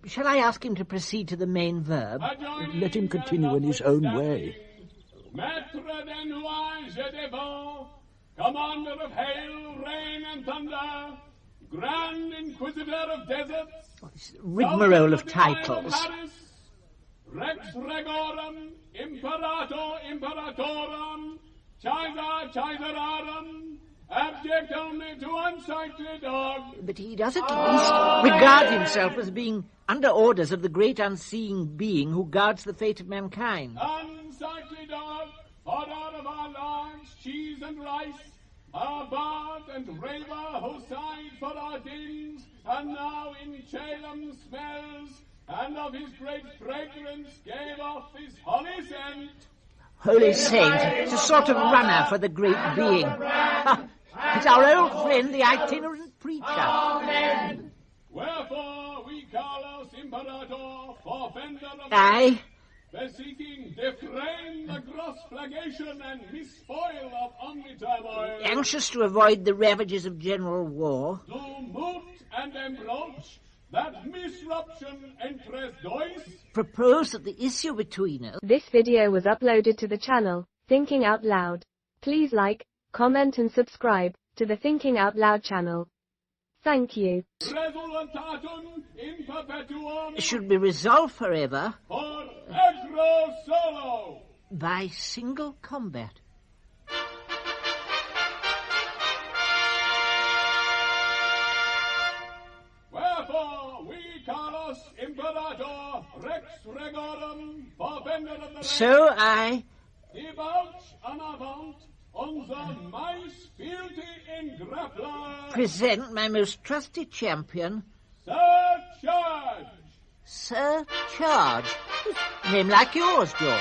Shall I ask him to proceed to the main verb? Let him continue in his own way. Maître des nuages et des vents, commander of hail, rain, and thunder, grand inquisitor of deserts, rigmarole of titles. Rex regorum, imperator imperatorum, Caesar Caesararum, abject only to unsightly dog. But he does at least regard himself as being under orders of the great unseen being who guards the fate of mankind. Unsightly dog, fodder of our large cheese and rice, our bard and raver who sighed for our dins, and now in Chalem smells, and of his great fragrance gave off his holy scent. Holy saint, it's a sort of runner for the great being. It's our old friend, the itinerant preacher. Amen. Wherefore we Carlos Imperator, forfender of Aye. beseeking defrain the gross flagellation and misspoil of only turmoil, Anxious to avoid the ravages of general war, to moot and embroach that misruption entre dois, propose that the issue between us... This video was uploaded to the channel, Thinking Out Loud. Please like, comment and subscribe to the Thinking Out Loud channel. Thank you. Resultatum in perpetuum should be resolved forever for agro solo by single combat. Wherefore we Carlos Imperator Rex Regorum forfender of the So I debauch en avant unser mais fealty in grappler present my most trusty champion, Sir Charge. Sir Charge. Name like yours, George.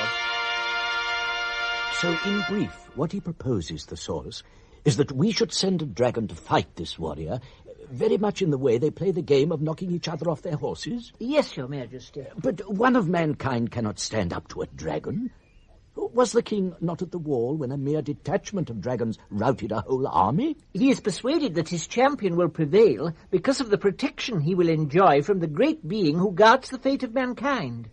So, in brief, what he proposes, Thesaurus, is that we should send a dragon to fight this warrior, very much in the way they play the game of knocking each other off their horses. Yes, Your Majesty. But one of mankind cannot stand up to a dragon. Was the king not at the wall when a mere detachment of dragons routed a whole army? He is persuaded that his champion will prevail because of the protection he will enjoy from the great being who guards the fate of mankind.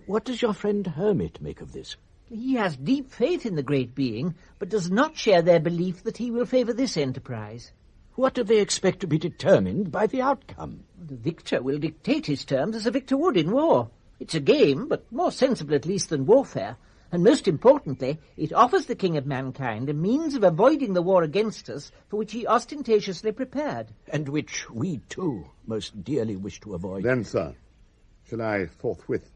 What does your friend Hermit make of this? He has deep faith in the great being, but does not share their belief that he will favour this enterprise. What do they expect to be determined by the outcome? The victor will dictate his terms as a victor would in war. It's a game, but more sensible at least than warfare. And most importantly, it offers the king of mankind a means of avoiding the war against us for which he ostentatiously prepared. And which we, too, most dearly wish to avoid. Then, sir, shall I forthwith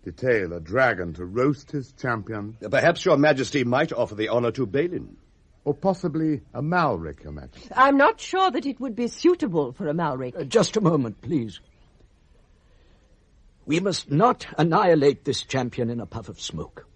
detail a dragon to roast his champion? Perhaps your majesty might offer the honour to Balin. Or possibly a Malric, your majesty. I'm not sure that it would be suitable for a Malric. Just a moment, please. We must not annihilate this champion in a puff of smoke.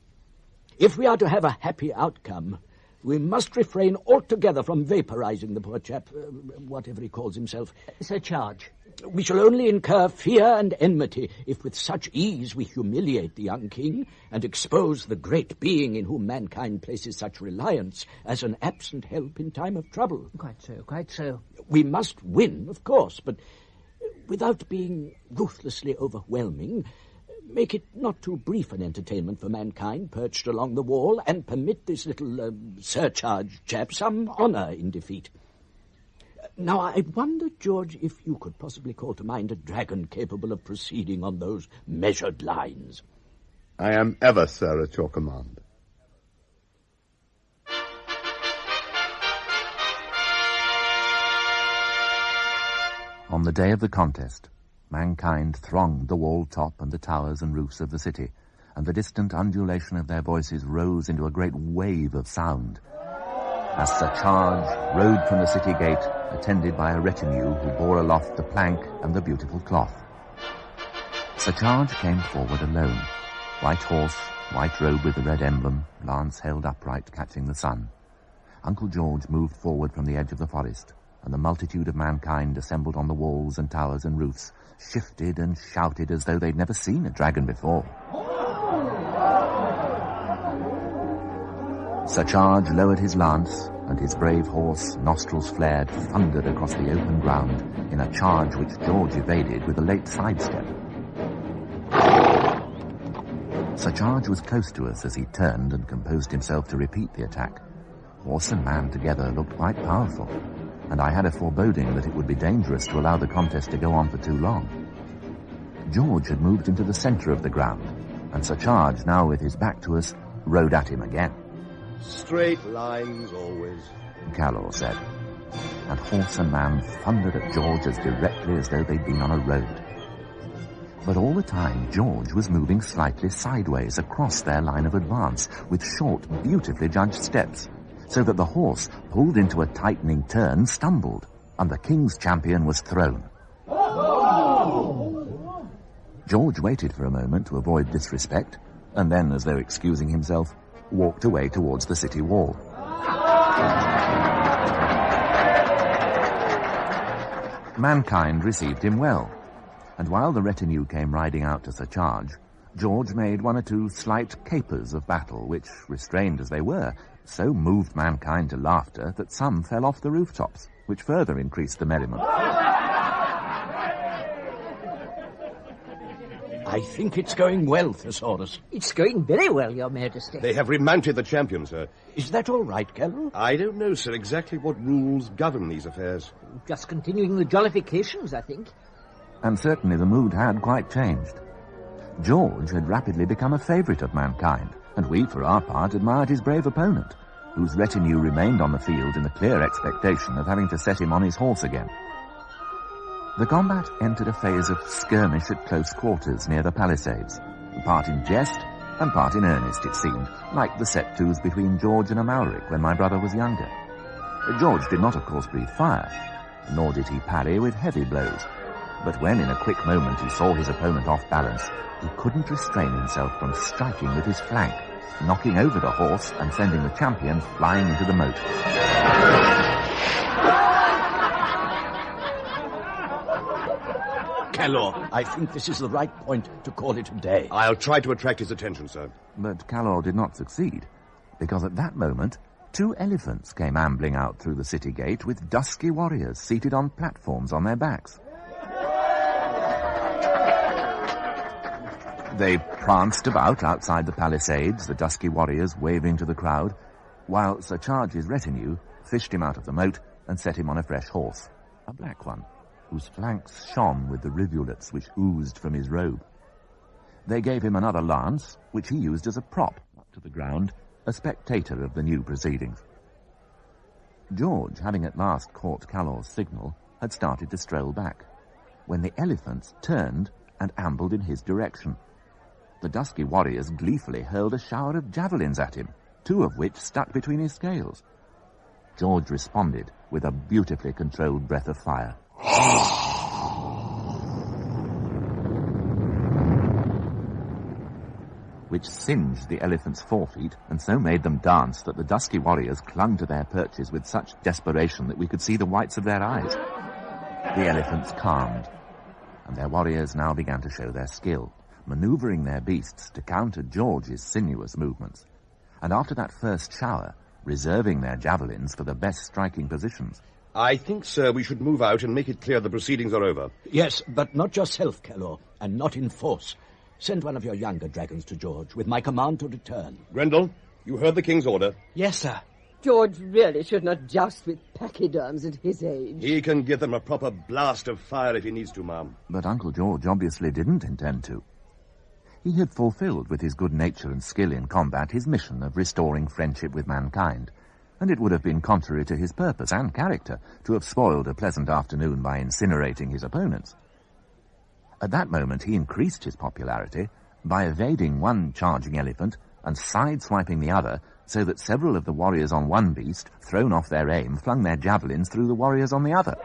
If we are to have a happy outcome, we must refrain altogether from vaporizing the poor chap, whatever he calls himself. Sir Charge. We shall only incur fear and enmity if with such ease we humiliate the young king and expose the great being in whom mankind places such reliance as an absent help in time of trouble. Quite so, quite so. We must win, of course, but without being ruthlessly overwhelming, make it not too brief an entertainment for mankind perched along the wall, and permit this little surcharge chap some honour in defeat. Now, I wonder, George, if you could possibly call to mind a dragon capable of proceeding on those measured lines. I am ever, sir, at your command. On the day of the contest, mankind thronged the wall top and the towers and roofs of the city, and the distant undulation of their voices rose into a great wave of sound. as Sir Charge rode from the city gate, attended by a retinue who bore aloft the plank and the beautiful cloth. Sir Charge came forward alone, white horse, white robe with the red emblem, lance held upright, catching the sun. Uncle George moved forward from the edge of the forest, and the multitude of mankind assembled on the walls and towers and roofs shifted and shouted as though they'd never seen a dragon before. Sir Charge lowered his lance, and his brave horse, nostrils flared, thundered across the open ground in a charge which George evaded with a late sidestep. Sir Charge was close to us as he turned and composed himself to repeat the attack. Horse and man together looked quite powerful, and I had a foreboding that it would be dangerous to allow the contest to go on for too long. George had moved into the centre of the ground, and Sir Charge, now with his back to us, rode at him again. Straight lines always, Calor said, and horse and man thundered at George as directly as though they'd been on a road. But all the time, George was moving slightly sideways across their line of advance, with short, beautifully judged steps, so that the horse, pulled into a tightening turn, stumbled, and the king's champion was thrown. George waited for a moment to avoid disrespect, and then, as though excusing himself, walked away towards the city wall. Mankind received him well, and while the retinue came riding out to Sir Charge, George made one or two slight capers of battle, which, restrained as they were, so moved mankind to laughter that some fell off the rooftops, which further increased the merriment. I think it's going well, Thesaurus. It's going very well, Your Majesty. They have remounted the champion, sir. Is that all right, Calor? I don't know, sir, exactly what rules govern these affairs. Just continuing the jollifications, I think. And certainly the mood had quite changed. George had rapidly become a favourite of mankind, and we, for our part, admired his brave opponent, whose retinue remained on the field in the clear expectation of having to set him on his horse again. The combat entered a phase of skirmish at close quarters near the palisades, part in jest and part in earnest, it seemed, like the set-tos between George and Amalric when my brother was younger. George did not, of course, breathe fire, nor did he parry with heavy blows, but when in a quick moment he saw his opponent off balance, he couldn't restrain himself from striking with his flank, knocking over the horse and sending the champion flying into the moat. Calor, I think this is the right point to call it a day. I'll try to attract his attention, sir. But Calor did not succeed, because at that moment 2 elephants came ambling out through the city gate with dusky warriors seated on platforms on their backs. They pranced about outside the palisades, the dusky warriors waving to the crowd, while Sir Charge's retinue fished him out of the moat and set him on a fresh horse, a black one, whose flanks shone with the rivulets which oozed from his robe. They gave him another lance, which he used as a prop, up to the ground, a spectator of the new proceedings. George, having at last caught Calor's signal, had started to stroll back, when the elephants turned and ambled in his direction. The dusky warriors gleefully hurled a shower of javelins at him, 2 of which stuck between his scales. George responded with a beautifully controlled breath of fire. Which singed the elephants' forefeet and so made them dance that the dusky warriors clung to their perches with such desperation that we could see the whites of their eyes. The elephants calmed, and their warriors now began to show their skill, manoeuvring their beasts to counter George's sinuous movements, and after that first shower, reserving their javelins for the best striking positions. I think, sir, we should move out and make it clear the proceedings are over. Yes, but not yourself, Calor, and not in force. Send one of your younger dragons to George, with my command to return. Grendel, you heard the king's order. Yes, sir. George really should not joust with pachyderms at his age. He can give them a proper blast of fire if he needs to, ma'am. But Uncle George obviously didn't intend to. He had fulfilled with his good nature and skill in combat his mission of restoring friendship with mankind, and it would have been contrary to his purpose and character to have spoiled a pleasant afternoon by incinerating his opponents. At that moment he increased his popularity by evading one charging elephant and side-swiping the other, so that several of the warriors on one beast, thrown off their aim, flung their javelins through the warriors on the other.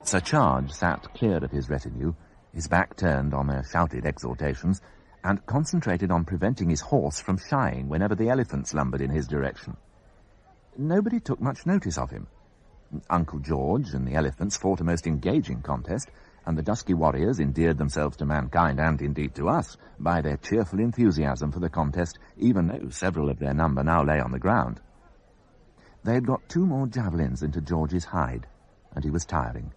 Sir Charge sat clear of his retinue, his back turned on their shouted exhortations, and concentrated on preventing his horse from shying whenever the elephants lumbered in his direction. Nobody took much notice of him. Uncle George and the elephants fought a most engaging contest, and the dusky warriors endeared themselves to mankind, and indeed to us, by their cheerful enthusiasm for the contest, even though several of their number now lay on the ground. They had got 2 more javelins into George's hide, and he was tiring.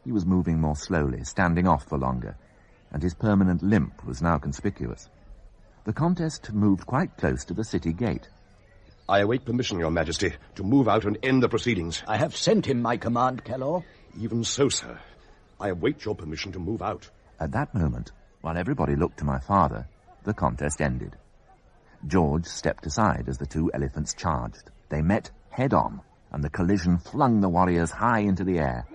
He was moving more slowly, standing off for longer, and his permanent limp was now conspicuous. The contest had moved quite close to the city gate. I await permission, Your Majesty, to move out and end the proceedings. I have sent him my command, Kellor. Even so, sir. I await your permission to move out. At that moment, while everybody looked to my father, the contest ended. George stepped aside as the 2 elephants charged. They met head-on, and the collision flung the warriors high into the air.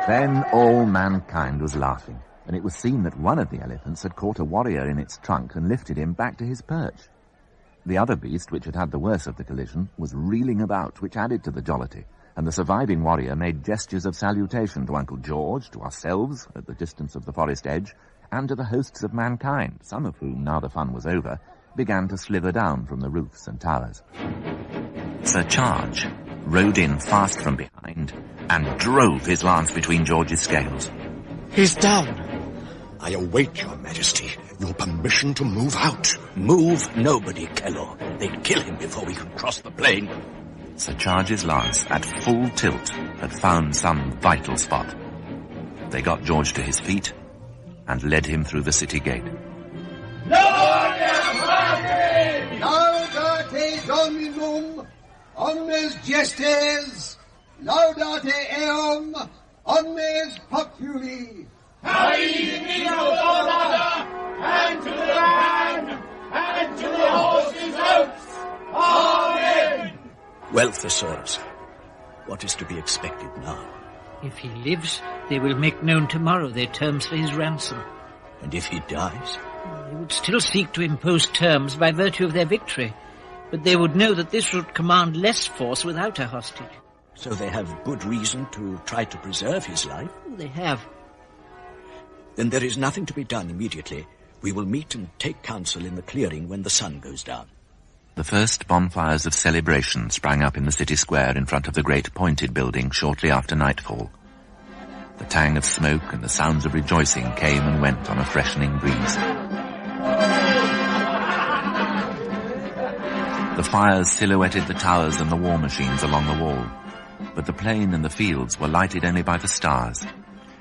Then all mankind was laughing, and it was seen that one of the elephants had caught a warrior in its trunk and lifted him back to his perch. The other beast, which had had the worst of the collision, was reeling about, which added to the jollity, and the surviving warrior made gestures of salutation to Uncle George, to ourselves, at the distance of the forest edge, and to the hosts of mankind, some of whom, now the fun was over, began to slither down from the roofs and towers. Sir Charge rode in fast from behind and drove his lance between George's scales. He's down. I await, Your Majesty, your permission to move out. Move nobody, Kellor. They'd kill him before we could cross the plain. Sir Charge's lance, at full tilt, had found some vital spot. They got George to his feet and led him through the city gate. Laudate Dominum, omnes gestes, laudate eum, omnes populi. And to the man, and to the horse's oats. Amen. Well, Thesaurus, what is to be expected now? If he lives, they will make known tomorrow their terms for his ransom. And if he dies? They would still seek to impose terms by virtue of their victory, but they would know that this would command less force without a hostage. So they have good reason to try to preserve his life? They have. Then there is nothing to be done immediately. We will meet and take counsel in the clearing when the sun goes down. The first bonfires of celebration sprang up in the city square in front of the great pointed building shortly after nightfall. The tang of smoke and the sounds of rejoicing came and went on a freshening breeze. The fires silhouetted the towers and the war machines along the wall, but the plain and the fields were lighted only by the stars,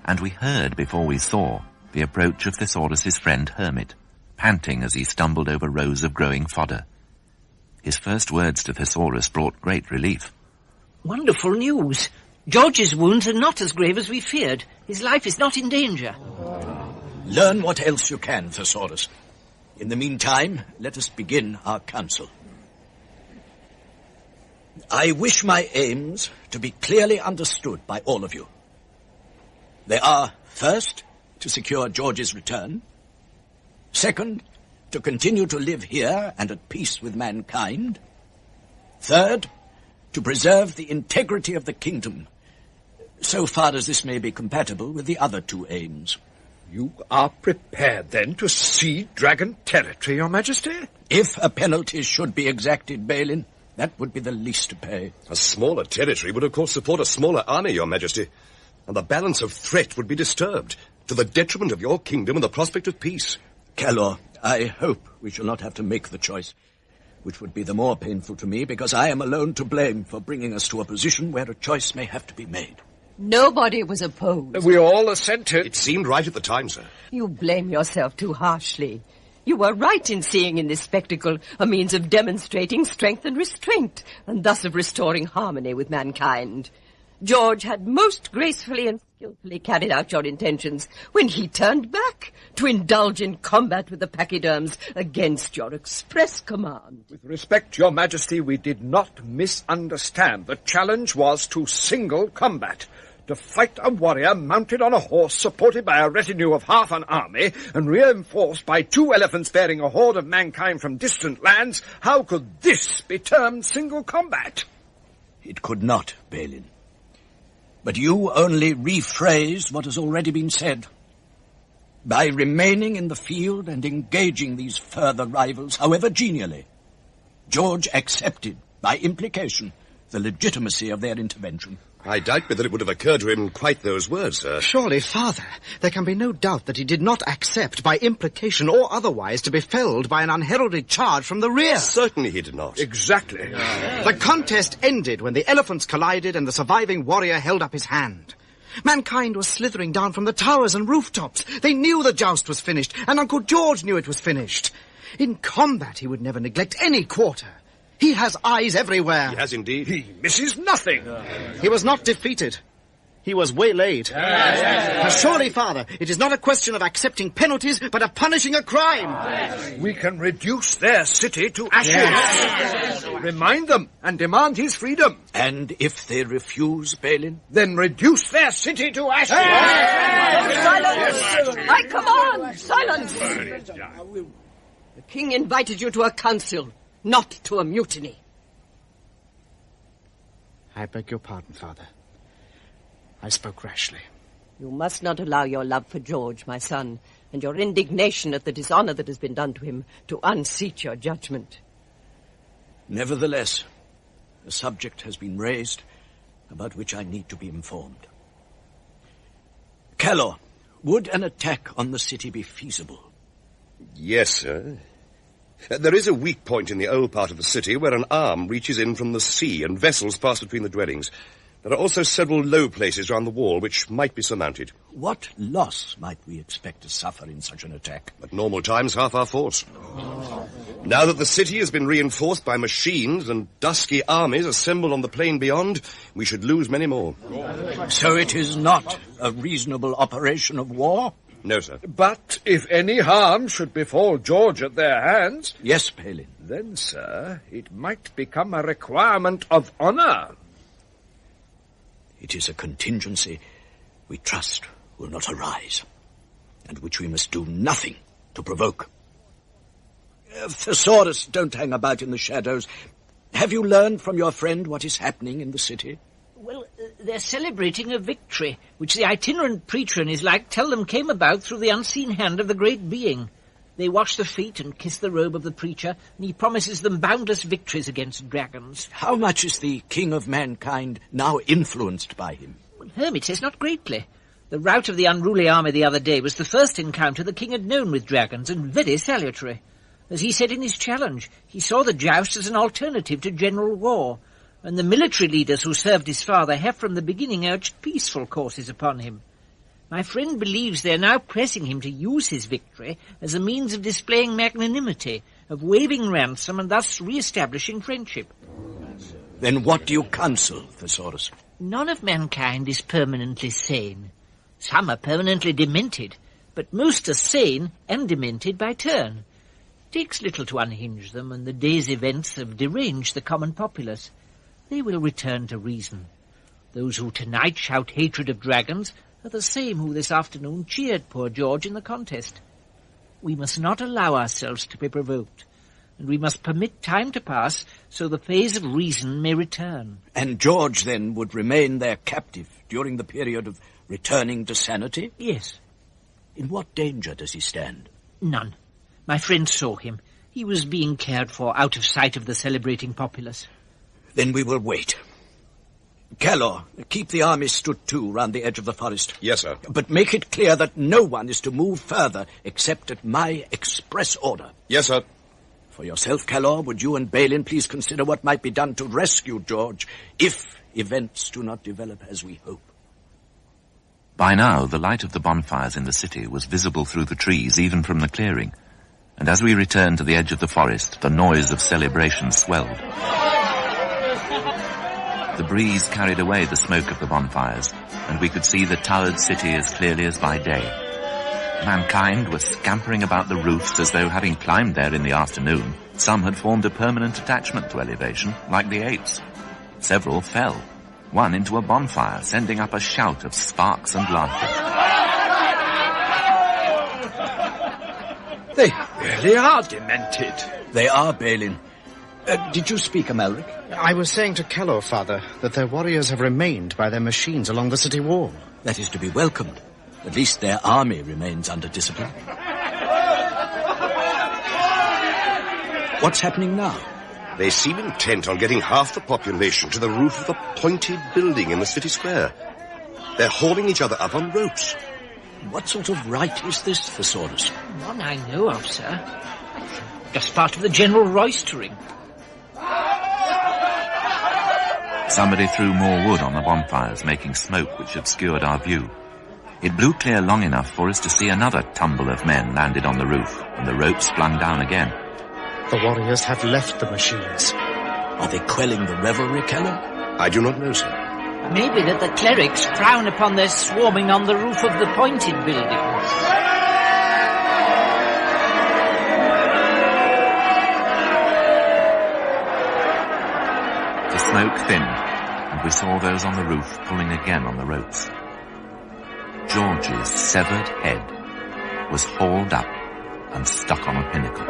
and we heard before we saw the approach of Thesaurus's friend Hermit, panting as he stumbled over rows of growing fodder. His first words to Thesaurus brought great relief. Wonderful news! George's wounds are not as grave as we feared. His life is not in danger. Learn what else you can, Thesaurus. In the meantime, let us begin our council. I wish my aims to be clearly understood by all of you. They are, first, to secure George's return. Second, to continue to live here and at peace with mankind. Third, to preserve the integrity of the kingdom, so far as this may be compatible with the other 2 aims. You are prepared, then, to cede dragon territory, Your Majesty? If a penalty should be exacted, Balin, that would be the least to pay. A smaller territory would, of course, support a smaller army, Your Majesty, and the balance of threat would be disturbed, to the detriment of your kingdom and the prospect of peace. Kellor, I hope we shall not have to make the choice, which would be the more painful to me because I am alone to blame for bringing us to a position where a choice may have to be made. Nobody was opposed. We all assented. It seemed right at the time, sir. You blame yourself too harshly. You were right in seeing in this spectacle a means of demonstrating strength and restraint, and thus of restoring harmony with mankind. George had most gracefully and skillfully carried out your intentions when he turned back to indulge in combat with the pachyderms against your express command. With respect, Your Majesty, we did not misunderstand. The challenge was to single combat, to fight a warrior mounted on a horse supported by a retinue of half an army and reinforced by 2 elephants bearing a horde of mankind from distant lands, how could this be termed single combat? It could not, Balin. But you only rephrased what has already been said. By remaining in the field and engaging these further rivals, however genially, George accepted, by implication, the legitimacy of their intervention. I doubt whether it would have occurred to him quite those words, sir. Surely, Father, there can be no doubt that he did not accept, by implication or otherwise, to be felled by an unheralded charge from the rear. Certainly he did not. Exactly. The contest ended when the elephants collided and the surviving warrior held up his hand. Mankind was slithering down from the towers and rooftops. They knew the joust was finished, and Uncle George knew it was finished. In combat, he would never neglect any quarter. He has eyes everywhere. He has indeed. He misses nothing. He was not defeated. He was waylaid. Now, surely, Father, it is not a question of accepting penalties, but of punishing a crime. We can reduce their city to ashes. Remind them and demand his freedom. And if they refuse, Balin? Then reduce their city to ashes. Silence! I command! Silence! The king invited you to a council, not to a mutiny. I beg your pardon, Father. I spoke rashly. You must not allow your love for George, my son, and your indignation at the dishonour that has been done to him to unseat your judgment. Nevertheless, a subject has been raised about which I need to be informed. Calor, would an attack on the city be feasible? Yes, sir. There is a weak point in the old part of the city where an arm reaches in from the sea and vessels pass between the dwellings. There are also several low places round the wall which might be surmounted. What loss might we expect to suffer in such an attack? At normal times, half our force. Now that the city has been reinforced by machines and dusky armies assembled on the plain beyond, we should lose many more. So it is not a reasonable operation of war? No, sir. But if any harm should befall George at their hands... Yes, Balin. Then, sir, it might become a requirement of honour. It is a contingency we trust will not arise, and which we must do nothing to provoke. Thesaurus, don't hang about in the shadows. Have you learned from your friend what is happening in the city? Well, they're celebrating a victory, which the itinerant preacher and his like tell them came about through the unseen hand of the great being. They wash the feet and kiss the robe of the preacher, and he promises them boundless victories against dragons. How much is the king of mankind now influenced by him? Well, Hermit says not greatly. The rout of the unruly army the other day was the first encounter the king had known with dragons, and very salutary. As he said in his challenge, he saw the joust as an alternative to general war, and the military leaders who served his father have from the beginning urged peaceful courses upon him. My friend believes they are now pressing him to use his victory as a means of displaying magnanimity, of waiving ransom and thus re-establishing friendship. Then what do you counsel, Thesaurus? None of mankind is permanently sane. Some are permanently demented, but most are sane and demented by turn. It takes little to unhinge them, and the day's events have deranged the common populace. They will return to reason. Those who tonight shout hatred of dragons are the same who this afternoon cheered poor George in the contest. We must not allow ourselves to be provoked, and we must permit time to pass so the phase of reason may return. And George, then, would remain their captive during the period of returning to sanity? Yes. In what danger does he stand? None. My friend saw him. He was being cared for out of sight of the celebrating populace. Then we will wait. Calor, keep the army stood to round the edge of the forest. Yes, sir. But make it clear that no one is to move further except at my express order. Yes, sir. For yourself, Calor, would you and Balin please consider what might be done to rescue George if events do not develop as we hope? By now, the light of the bonfires in the city was visible through the trees, even from the clearing, and as we returned to the edge of the forest, the noise of celebration swelled. The breeze carried away the smoke of the bonfires, and we could see the towered city as clearly as by day. Mankind was scampering about the roofs as though, having climbed there in the afternoon, some had formed a permanent attachment to elevation, like the apes. Several fell, one into a bonfire, sending up a shout of sparks and laughter. They really are demented. They are, Balin. Did you speak, Amalric? I was saying to Calor, Father, that their warriors have remained by their machines along the city wall. That is to be welcomed. At least their army remains under discipline. What's happening now? They seem intent on getting half the population to the roof of the pointed building in the city square. They're hauling each other up on ropes. What sort of rite is this, Thesaurus? None I know of, sir. Just part of the general roistering. Somebody threw more wood on the bonfires, making smoke which obscured our view. It blew clear long enough for us to see another tumble of men landed on the roof, and the ropes flung down again. The warriors have left the machines. Are they quelling the revelry, Keller? I do not know, sir. Maybe that the clerics frown upon their swarming on the roof of the pointed building. The smoke thinned, and we saw those on the roof pulling again on the ropes. George's severed head was hauled up and stuck on a pinnacle.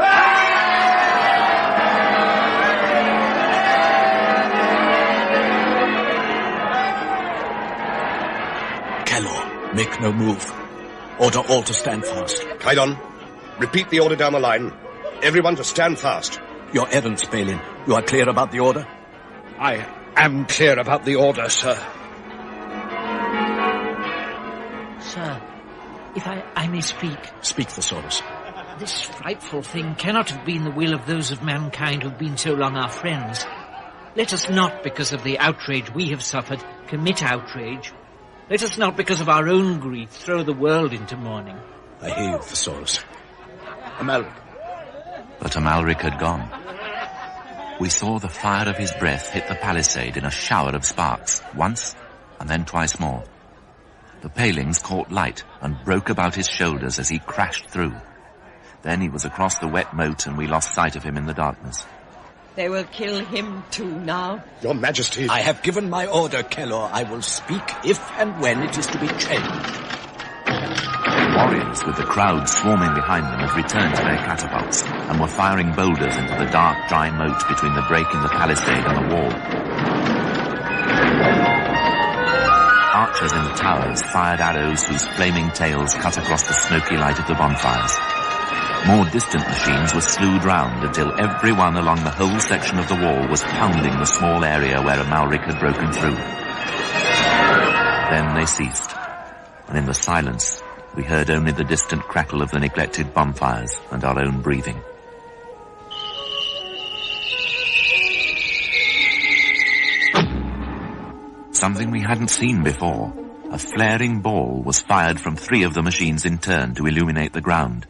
Calor, make no move. Order all to stand fast. Kydon, repeat the order down the line. Everyone to stand fast. Your errands, Balin. You are clear about the order? I am clear about the order, sir. Sir, if I may speak. Speak, Thesaurus. This frightful thing cannot have been the will of those of mankind who've been so long our friends. Let us not, because of the outrage we have suffered, commit outrage. Let us not, because of our own grief, throw the world into mourning. I hear you, Thesaurus. Amalric. But Amalric had gone. We saw the fire of his breath hit the palisade in a shower of sparks, once and then twice more. The palings caught light and broke about his shoulders as he crashed through. Then he was across the wet moat and we lost sight of him in the darkness. They will kill him too now. Your Majesty. I have given my order, Kelor. I will speak if and when it is to be changed. Warriors, with the crowd swarming behind them, had returned to their catapults and were firing boulders into the dark, dry moat between the break in the palisade and the wall. Archers in the towers fired arrows whose flaming tails cut across the smoky light of the bonfires. More distant machines were slewed round until everyone along the whole section of the wall was pounding the small area where Amalric had broken through. Then they ceased, and in the silence we heard only the distant crackle of the neglected bonfires and our own breathing. Something we hadn't seen before. A flaring ball was fired from 3 of the machines in turn to illuminate the ground.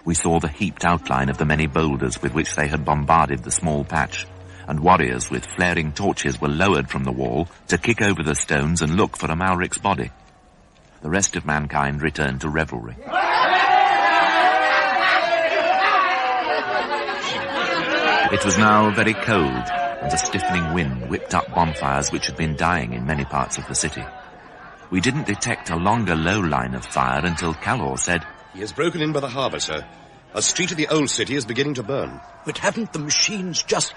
We saw the heaped outline of the many boulders with which they had bombarded the small patch, and warriors with flaring torches were lowered from the wall to kick over the stones and look for Amalric's body. The rest of mankind returned to revelry. It was now very cold, and a stiffening wind whipped up bonfires which had been dying in many parts of the city. We didn't detect a longer low line of fire until Calor said, "He has broken in by the harbour, sir. A street of the old city is beginning to burn." But haven't the machines just...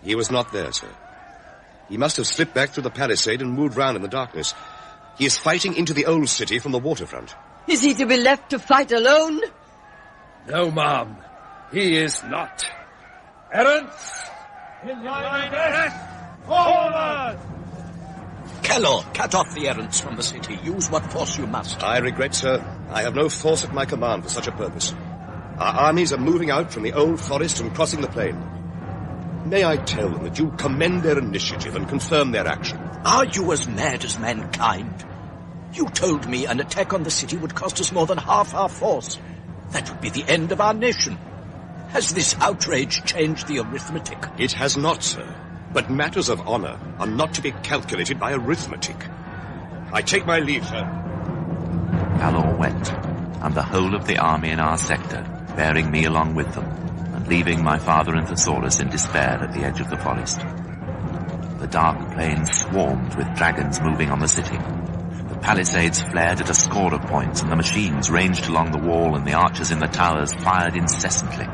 He was not there, sir. He must have slipped back through the palisade and moved round in the darkness. He is fighting into the old city from the waterfront. Is he to be left to fight alone? No, ma'am. He is not. Errants! In my best! Forward! Kelor, cut off the errants from the city. Use what force you must. I regret, sir. I have no force at my command for such a purpose. Our armies are moving out from the old forest and crossing the plain. May I tell them that you commend their initiative and confirm their action? Are you as mad as mankind? You told me an attack on the city would cost us more than half our force. That would be the end of our nation. Has this outrage changed the arithmetic? It has not, sir. But matters of honor are not to be calculated by arithmetic. I take my leave, sir. Calor went, and the whole of the army in our sector, bearing me along with them, and leaving my father and Thesaurus in despair at the edge of the forest. The The dark plain swarmed with dragons moving on the city. The palisades flared at a score of points, and the machines ranged along the wall, and the archers in the towers fired incessantly.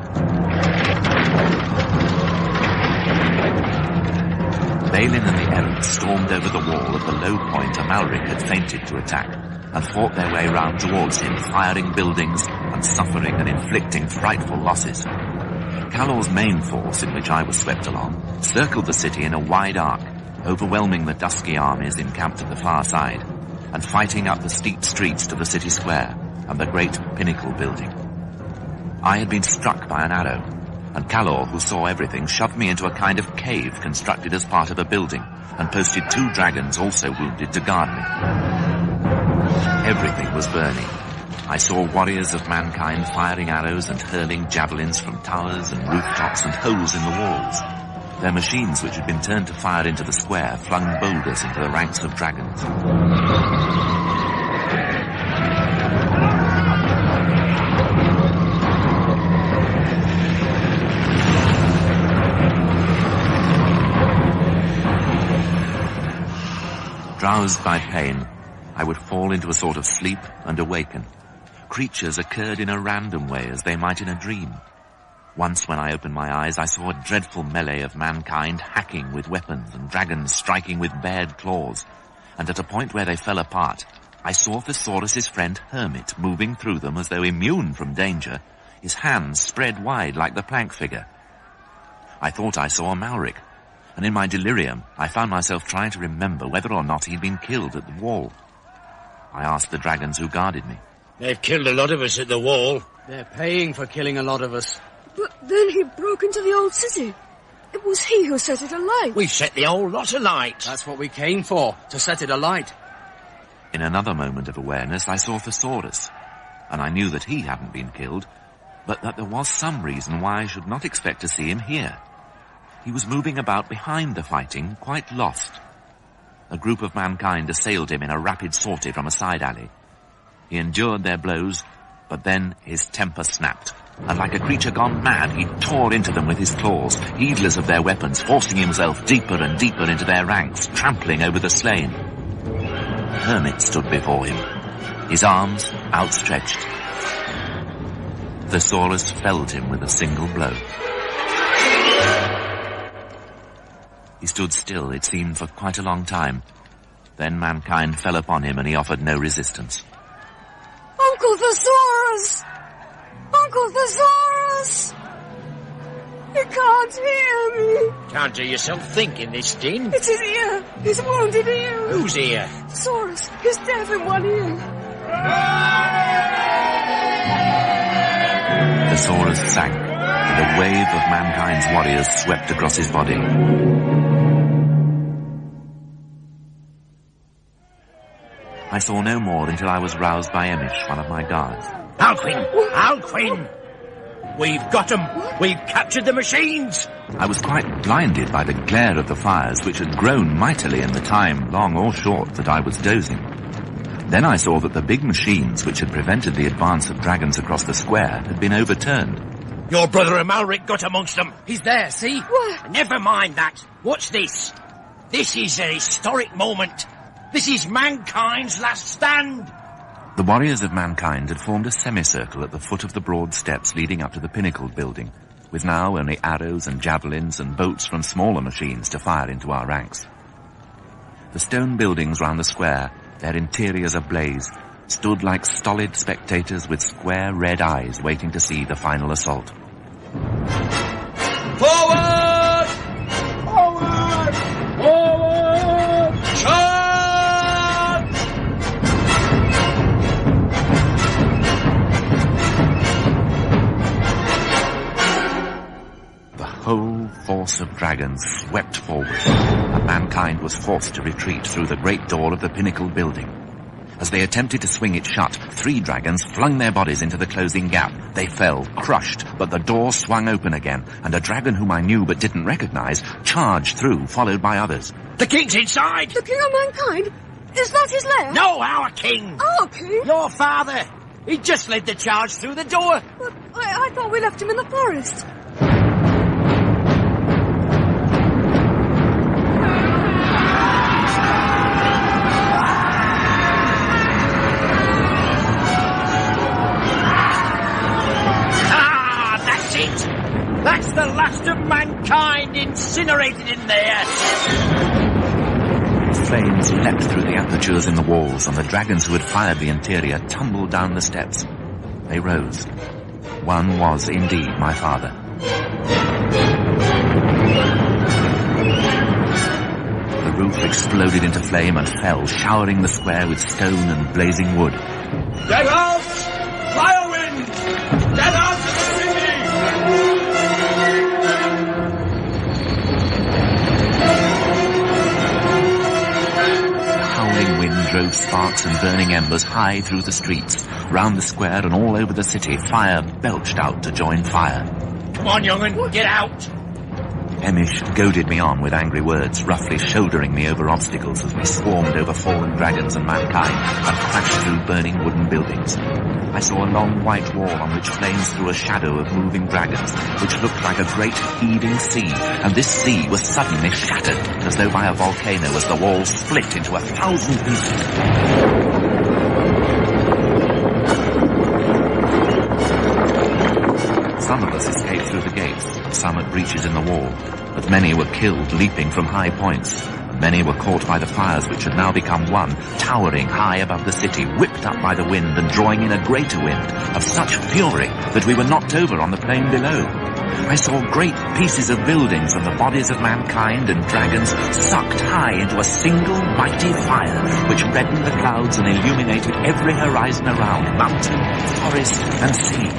Balin and the Errant stormed over the wall at the low point Amalric had feinted to attack, and fought their way round towards him, firing buildings and suffering and inflicting frightful losses. Calor's main force, in which I was swept along, circled the city in a wide arc, overwhelming the dusky armies encamped at the far side, and fighting up the steep streets to the city square and the great pinnacle building. I had been struck by an arrow, and Calor, who saw everything, shoved me into a kind of cave constructed as part of a building, and posted 2 dragons, also wounded, to guard me. Everything was burning. I saw warriors of mankind firing arrows and hurling javelins from towers and rooftops and holes in the walls. Their machines, which had been turned to fire into the square, flung boulders into the ranks of dragons. Drowsed by pain, I would fall into a sort of sleep and awaken. Creatures occurred in a random way, as they might in a dream. Once, when I opened my eyes, I saw a dreadful melee of mankind hacking with weapons and dragons striking with bared claws. And at a point where they fell apart, I saw Thesaurus's friend Hermit moving through them as though immune from danger, his hands spread wide like the plank figure. I thought I saw Amalric, and in my delirium I found myself trying to remember whether or not he'd been killed at the wall. I asked the dragons who guarded me. They've killed a lot of us at the wall. They're paying for killing a lot of us. But then he broke into the old city. It was he who set it alight. We set the whole lot alight. That's what we came for, to set it alight. In another moment of awareness, I saw Thesaurus, and I knew that he hadn't been killed, but that there was some reason why I should not expect to see him here. He was moving about behind the fighting, quite lost. A group of mankind assailed him in a rapid sortie from a side alley. He endured their blows, but then his temper snapped, and like a creature gone mad, he tore into them with his claws, heedless of their weapons, forcing himself deeper and deeper into their ranks, trampling over the slain. Hermit stood before him, his arms outstretched. Thesaurus felled him with a single blow. He stood still, it seemed, for quite a long time. Then mankind fell upon him and he offered no resistance. Uncle Thesaurus! Uncle Thesaurus! He can't hear me. Can't do yourself think in this din. It's his ear. His wounded ear. Whose ear? Thesaurus. He's deaf in one ear. Thesaurus sank, and a wave of mankind's warriors swept across his body. I saw no more until I was roused by Emish, one of my guards. Alcuin! Alcuin! We've got them! We've captured the machines! I was quite blinded by the glare of the fires, which had grown mightily in the time, long or short, that I was dozing. Then I saw that the big machines which had prevented the advance of dragons across the square had been overturned. Your brother Amalric got amongst them. He's there, see? What? Never mind that. What's this? This is a historic moment. This is mankind's last stand. The warriors of mankind had formed a semicircle at the foot of the broad steps leading up to the pinnacle building, with now only arrows and javelins and bolts from smaller machines to fire into our ranks. The stone buildings round the square, their interiors ablaze, stood like stolid spectators with square red eyes waiting to see the final assault. Forward! Forward! Forward! Charge! The whole force of dragons swept forward, and mankind was forced to retreat through the great door of the pinnacle building. As they attempted to swing it shut, 3 dragons flung their bodies into the closing gap. They fell, crushed, but the door swung open again, and a dragon whom I knew but didn't recognize charged through, followed by others. The king's inside! The king of mankind? Is that his lair? No, our king! Our king? Your father! He just led the charge through the door! But I thought we left him in the forest. the last of mankind incinerated in there. Flames leapt through the apertures in the walls, and the dragons who had fired the interior tumbled down the steps. They rose. One was indeed my father. The roof exploded into flame and fell, showering the square with stone and blazing wood. Get out! Fire wind! Get out of the city! The howling wind drove sparks and burning embers high through the streets. Round the square and all over the city, fire belched out to join fire. Come on, young'un, get out! Emish goaded me on with angry words, roughly shouldering me over obstacles as we swarmed over fallen dragons and mankind and crashed through burning wooden buildings. I saw a long white wall on which flames threw a shadow of moving dragons, which looked like a great heaving sea, and this sea was suddenly shattered, as though by a volcano, as the wall split into 1,000 pieces. Some of us escaped through the gates, some at breaches in the wall, but many were killed leaping from high points. Many were caught by the fires which had now become one, towering high above the city, whipped up by the wind and drawing in a greater wind of such fury that we were knocked over on the plain below. I saw great pieces of buildings and the bodies of mankind and dragons sucked high into a single mighty fire which reddened the clouds and illuminated every horizon around, mountain, forest and sea.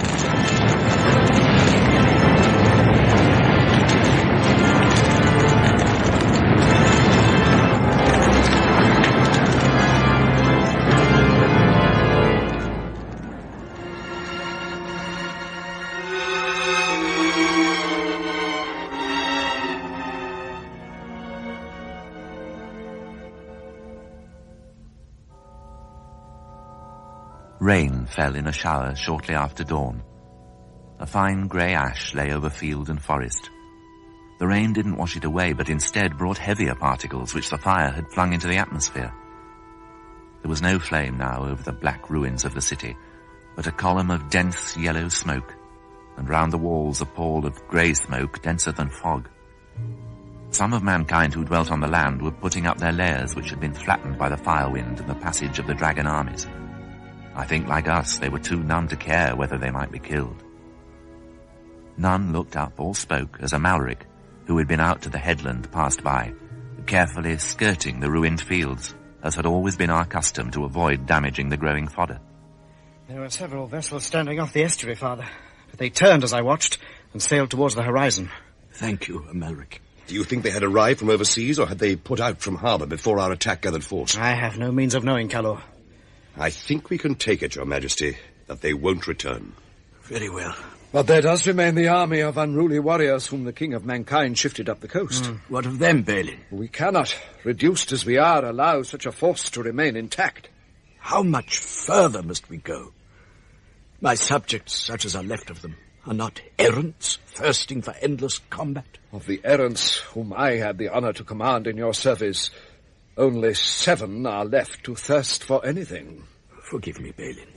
Rain fell in a shower shortly after dawn. A fine grey ash lay over field and forest. The rain didn't wash it away, but instead brought heavier particles which the fire had flung into the atmosphere. There was no flame now over the black ruins of the city, but a column of dense yellow smoke, and round the walls a pall of grey smoke denser than fog. Some of mankind who dwelt on the land were putting up their lairs which had been flattened by the fire wind and the passage of the dragon armies. I think, like us, they were too numb to care whether they might be killed. None looked up or spoke as Amalric, who had been out to the headland, passed by, carefully skirting the ruined fields, as had always been our custom to avoid damaging the growing fodder. There were several vessels standing off the estuary, Father, but they turned as I watched and sailed towards the horizon. Thank you, Amalric. Do you think they had arrived from overseas, or had they put out from harbour before our attack gathered force? I have no means of knowing, Calor. I think we can take it, Your Majesty, that they won't return. Very well. But there does remain the army of unruly warriors whom the King of Mankind shifted up the coast. What of them, Balin? We cannot, reduced as we are, allow such a force to remain intact. How much further must we go? My subjects, such as are left of them, are not errants thirsting for endless combat. Of the errants whom I had the honor to command in your service, only 7 are left to thirst for anything. Forgive me, Balin.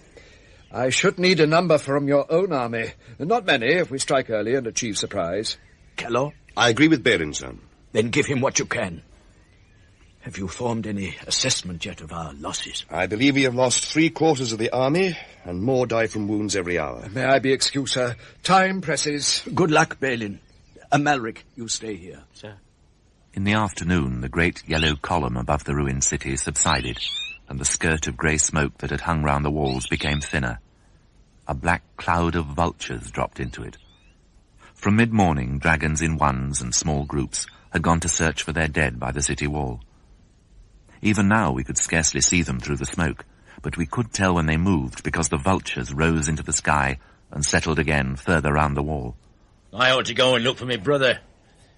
I should need a number from your own army. Not many, if we strike early and achieve surprise. Calor? I agree with Balin, son. Then give him what you can. Have you formed any assessment yet of our losses? I believe we have lost 3/4 of the army, and more die from wounds every hour. May I be excused, sir? Time presses. Good luck, Balin. Amalric, you stay here. Sir. In the afternoon, the great yellow column above the ruined city subsided, and the skirt of grey smoke that had hung round the walls became thinner. A black cloud of vultures dropped into it. From mid-morning, dragons in ones and small groups had gone to search for their dead by the city wall. Even now we could scarcely see them through the smoke, but we could tell when they moved because the vultures rose into the sky and settled again further round the wall. I ought to go and look for my brother.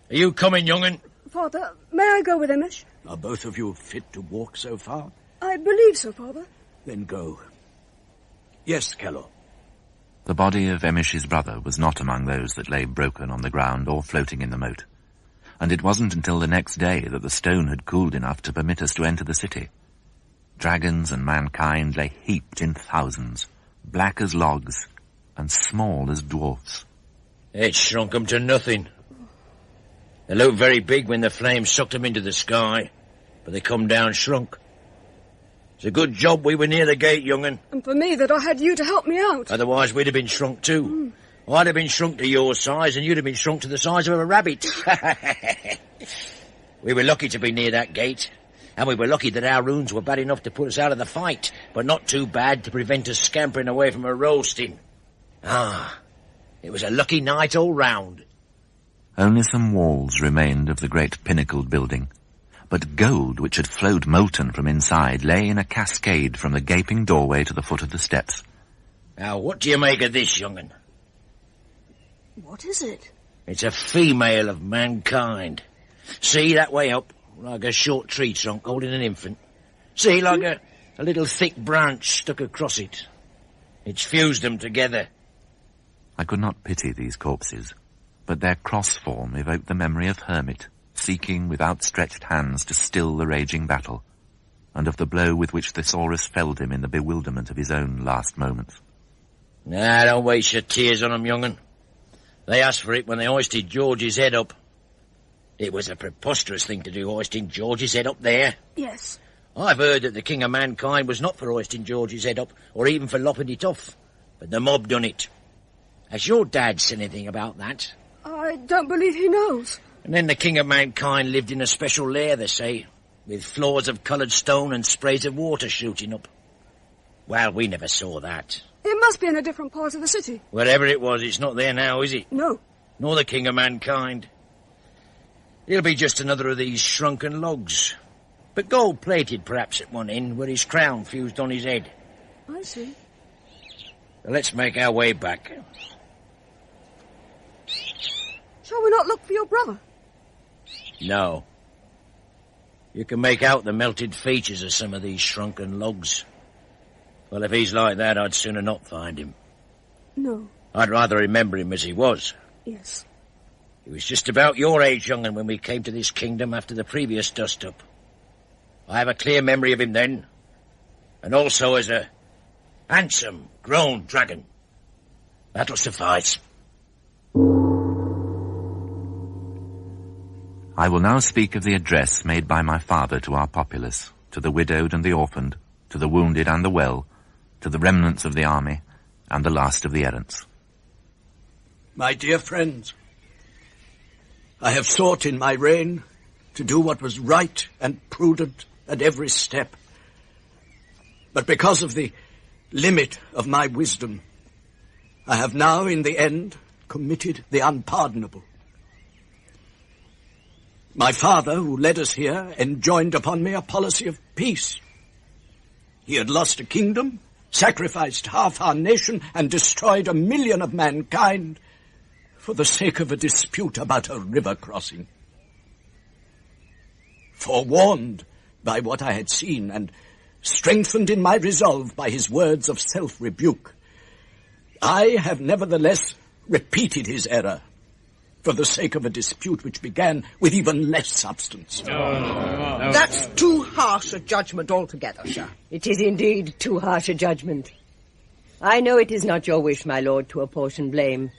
Are you coming, young'un? Father, may I go with Emish? Are both of you fit to walk so far? I believe so, Father. Then go. Yes, Calor. The body of Emish's brother was not among those that lay broken on the ground or floating in the moat, and it wasn't until the next day that the stone had cooled enough to permit us to enter the city. Dragons and mankind lay heaped in thousands, black as logs and small as dwarfs. It shrunk 'em to nothing. They looked very big when the flames sucked 'em into the sky, but they come down shrunk. It's a good job we were near the gate, young'un. And for me that I had you to help me out. Otherwise we'd have been shrunk too. I'd have been shrunk to your size, and you'd have been shrunk to the size of a rabbit. We were lucky to be near that gate, and we were lucky that our wounds were bad enough to put us out of the fight, but not too bad to prevent us scampering away from a roasting. It was a lucky night all round. Only some walls remained of the great pinnacled building, but gold which had flowed molten from inside lay in a cascade from the gaping doorway to the foot of the steps. Now, what do you make of this, young'un? What is it? It's a female of mankind. See, that way up, like a short tree trunk holding an infant. See, like a little thick branch stuck across it. It's fused them together. I could not pity these corpses, but their cross form evoked the memory of Hermit, seeking with outstretched hands to still the raging battle, and of the blow with which Thesaurus felled him in the bewilderment of his own last moments. Nah, don't waste your tears on 'em, young'un. They asked for it when they hoisted George's head up. It was a preposterous thing to do, hoisting George's head up there. Yes. I've heard that the King of Mankind was not for hoisting George's head up, or even for lopping it off, but the mob done it. Has your dad said anything about that? I don't believe he knows. And then the King of Mankind lived in a special lair, they say, with floors of coloured stone and sprays of water shooting up. Well, we never saw that. It must be in a different part of the city. Whatever it was, it's not there now, is it? No. Nor the King of Mankind. He'll be just another of these shrunken logs, but gold-plated perhaps at one end, with his crown fused on his head. I see. So let's make our way back. Shall we not look for your brother? No. You can make out the melted features of some of these shrunken logs. Well, if he's like that, I'd sooner not find him. No. I'd rather remember him as he was. Yes. He was just about your age, young'un, when we came to this kingdom after the previous dust-up. I have a clear memory of him then, and also as a handsome, grown dragon. That'll suffice. I will now speak of the address made by my father to our populace, to the widowed and the orphaned, to the wounded and the well, to the remnants of the army, and the last of the errants. My dear friends, I have sought in my reign to do what was right and prudent at every step. But because of the limit of my wisdom, I have now in the end committed the unpardonable. My father, who led us here, enjoined upon me a policy of peace. He had lost a kingdom, sacrificed half our nation, and destroyed 1 million of mankind for the sake of a dispute about a river crossing. Forewarned by what I had seen, and strengthened in my resolve by his words of self-rebuke, I have nevertheless repeated his error for the sake of a dispute which began with even less substance. That's too harsh a judgment altogether, sir. It is indeed too harsh a judgment. I know it is not your wish, my lord, to apportion blame,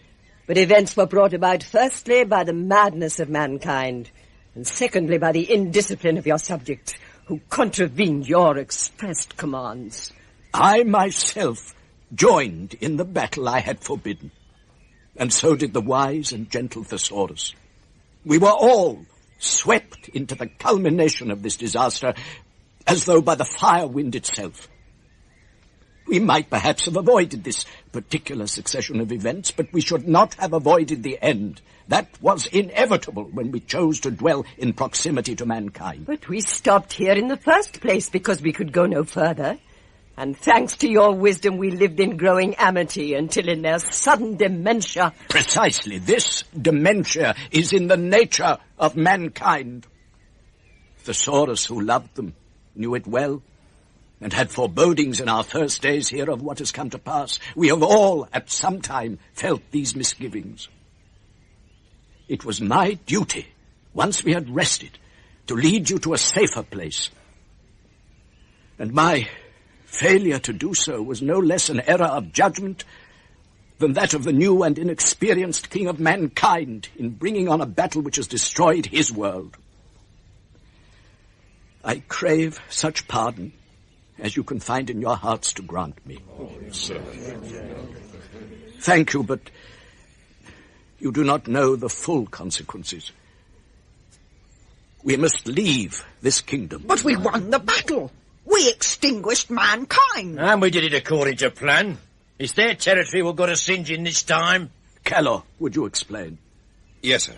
but events were brought about firstly by the madness of mankind, and secondly by the indiscipline of your subjects, who contravened your expressed commands. I myself joined in the battle I had forbidden, and so did the wise and gentle Thesaurus. We were all swept into the culmination of this disaster, as though by the fire wind itself. We might perhaps have avoided this particular succession of events, but we should not have avoided the end. That was inevitable when we chose to dwell in proximity to mankind. But we stopped here in the first place because we could go no further. And thanks to your wisdom, we lived in growing amity until in their sudden dementia... Precisely. This dementia is in the nature of mankind. Thesaurus, who loved them, knew it well, and had forebodings in our first days here of what has come to pass. We have all, at some time, felt these misgivings. It was my duty, once we had rested, to lead you to a safer place. And my failure to do so was no less an error of judgment than that of the new and inexperienced king of mankind in bringing on a battle which has destroyed his world. I crave such pardon as you can find in your hearts to grant me. Thank you, but you do not know the full consequences. We must leave this kingdom. But we won the battle. We extinguished mankind. And we did it according to plan. It's their territory we've got to singe in this time. Keller, would you explain? Yes, sir.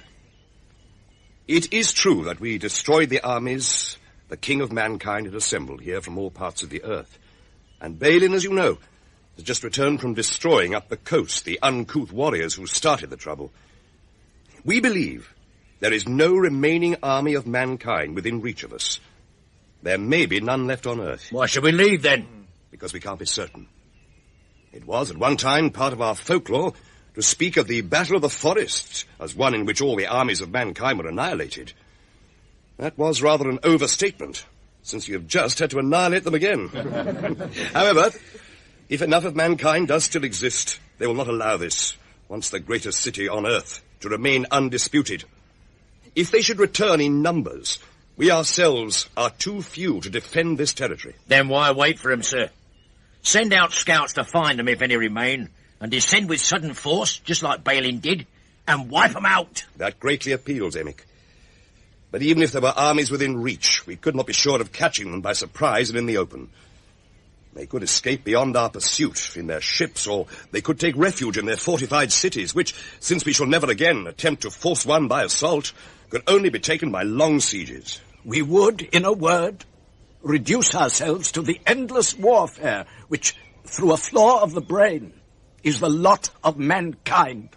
It is true that we destroyed the armies the king of mankind had assembled here from all parts of the earth. And Balin, as you know, has just returned from destroying up the coast the uncouth warriors who started the trouble. We believe there is no remaining army of mankind within reach of us. There may be none left on earth. Why should we leave, then? Because we can't be certain. It was, at one time, part of our folklore to speak of the Battle of the Forests as one in which all the armies of mankind were annihilated. That was rather an overstatement, since you have just had to annihilate them again. However, if enough of mankind does still exist, they will not allow this, once the greatest city on earth, to remain undisputed. If they should return in numbers, we ourselves are too few to defend this territory. Then why wait for them, sir? Send out scouts to find them if any remain, and descend with sudden force, just like Balin did, and wipe them out. That greatly appeals, Emic. But even if there were armies within reach, we could not be sure of catching them by surprise and in the open. They could escape beyond our pursuit in their ships, or they could take refuge in their fortified cities, which, since we shall never again attempt to force one by assault, could only be taken by long sieges. We would, in a word, reduce ourselves to the endless warfare which, through a flaw of the brain, is the lot of mankind.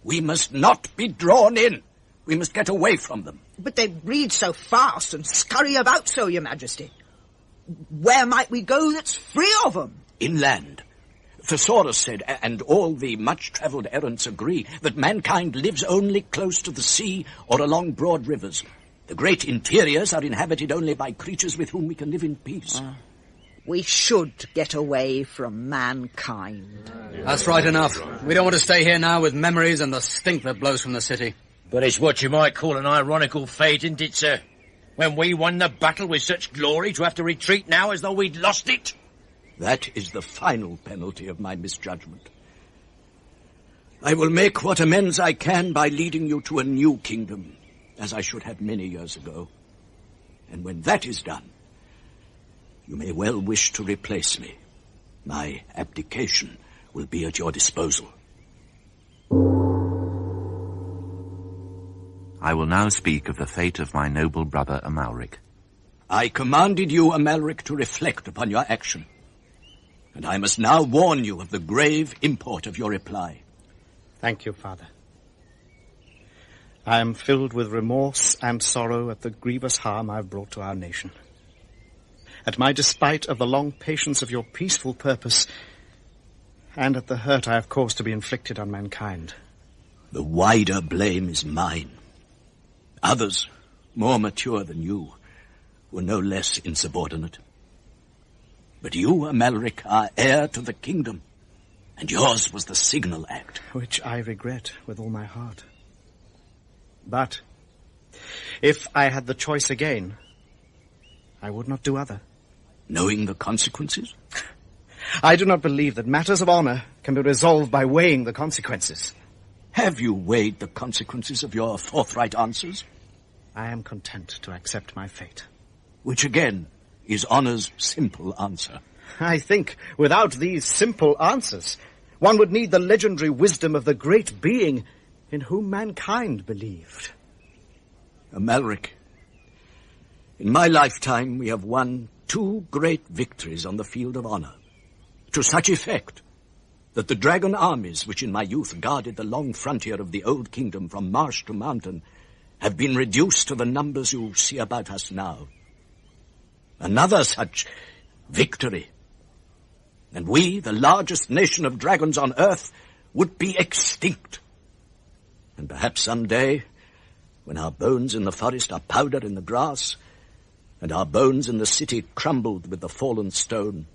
We must not be drawn in. We must get away from them. But they breed so fast and scurry about so, Your Majesty. Where might we go that's free of them? Inland. Thesaurus said, and all the much-travelled errants agree, that mankind lives only close to the sea or along broad rivers. The great interiors are inhabited only by creatures with whom we can live in peace. We should get away from mankind. That's right enough. We don't want to stay here now with memories and the stink that blows from the city. But it's what you might call an ironical fate, isn't it, sir? When we won the battle with such glory, to have to retreat now as though we'd lost it? That is the final penalty of my misjudgment. I will make what amends I can by leading you to a new kingdom, as I should have many years ago. And when that is done, you may well wish to replace me. My abdication will be at your disposal. I will now speak of the fate of my noble brother Amalric. I commanded you, Amalric, to reflect upon your action. And I must now warn you of the grave import of your reply. Thank you, Father. I am filled with remorse and sorrow at the grievous harm I have brought to our nation. At my despite of the long patience of your peaceful purpose, and at the hurt I have caused to be inflicted on mankind. The wider blame is mine. Others, more mature than you, were no less insubordinate. But you, Amalric, are heir to the kingdom, and yours was the signal act. Which I regret with all my heart. But if I had the choice again, I would not do other. Knowing the consequences? I do not believe that matters of honor can be resolved by weighing the consequences. Have you weighed the consequences of your forthright answers? I am content to accept my fate. Which again is honor's simple answer. I think without these simple answers, one would need the legendary wisdom of the great being in whom mankind believed. Amalric, in my lifetime we have won 2 great victories on the field of honor, to such effect that the dragon armies which in my youth guarded the long frontier of the old kingdom from marsh to mountain have been reduced to the numbers you see about us now. Another such victory, and we, the largest nation of dragons on earth, would be extinct. And perhaps some day, when our bones in the forest are powder in the grass, and our bones in the city crumbled with the fallen stone,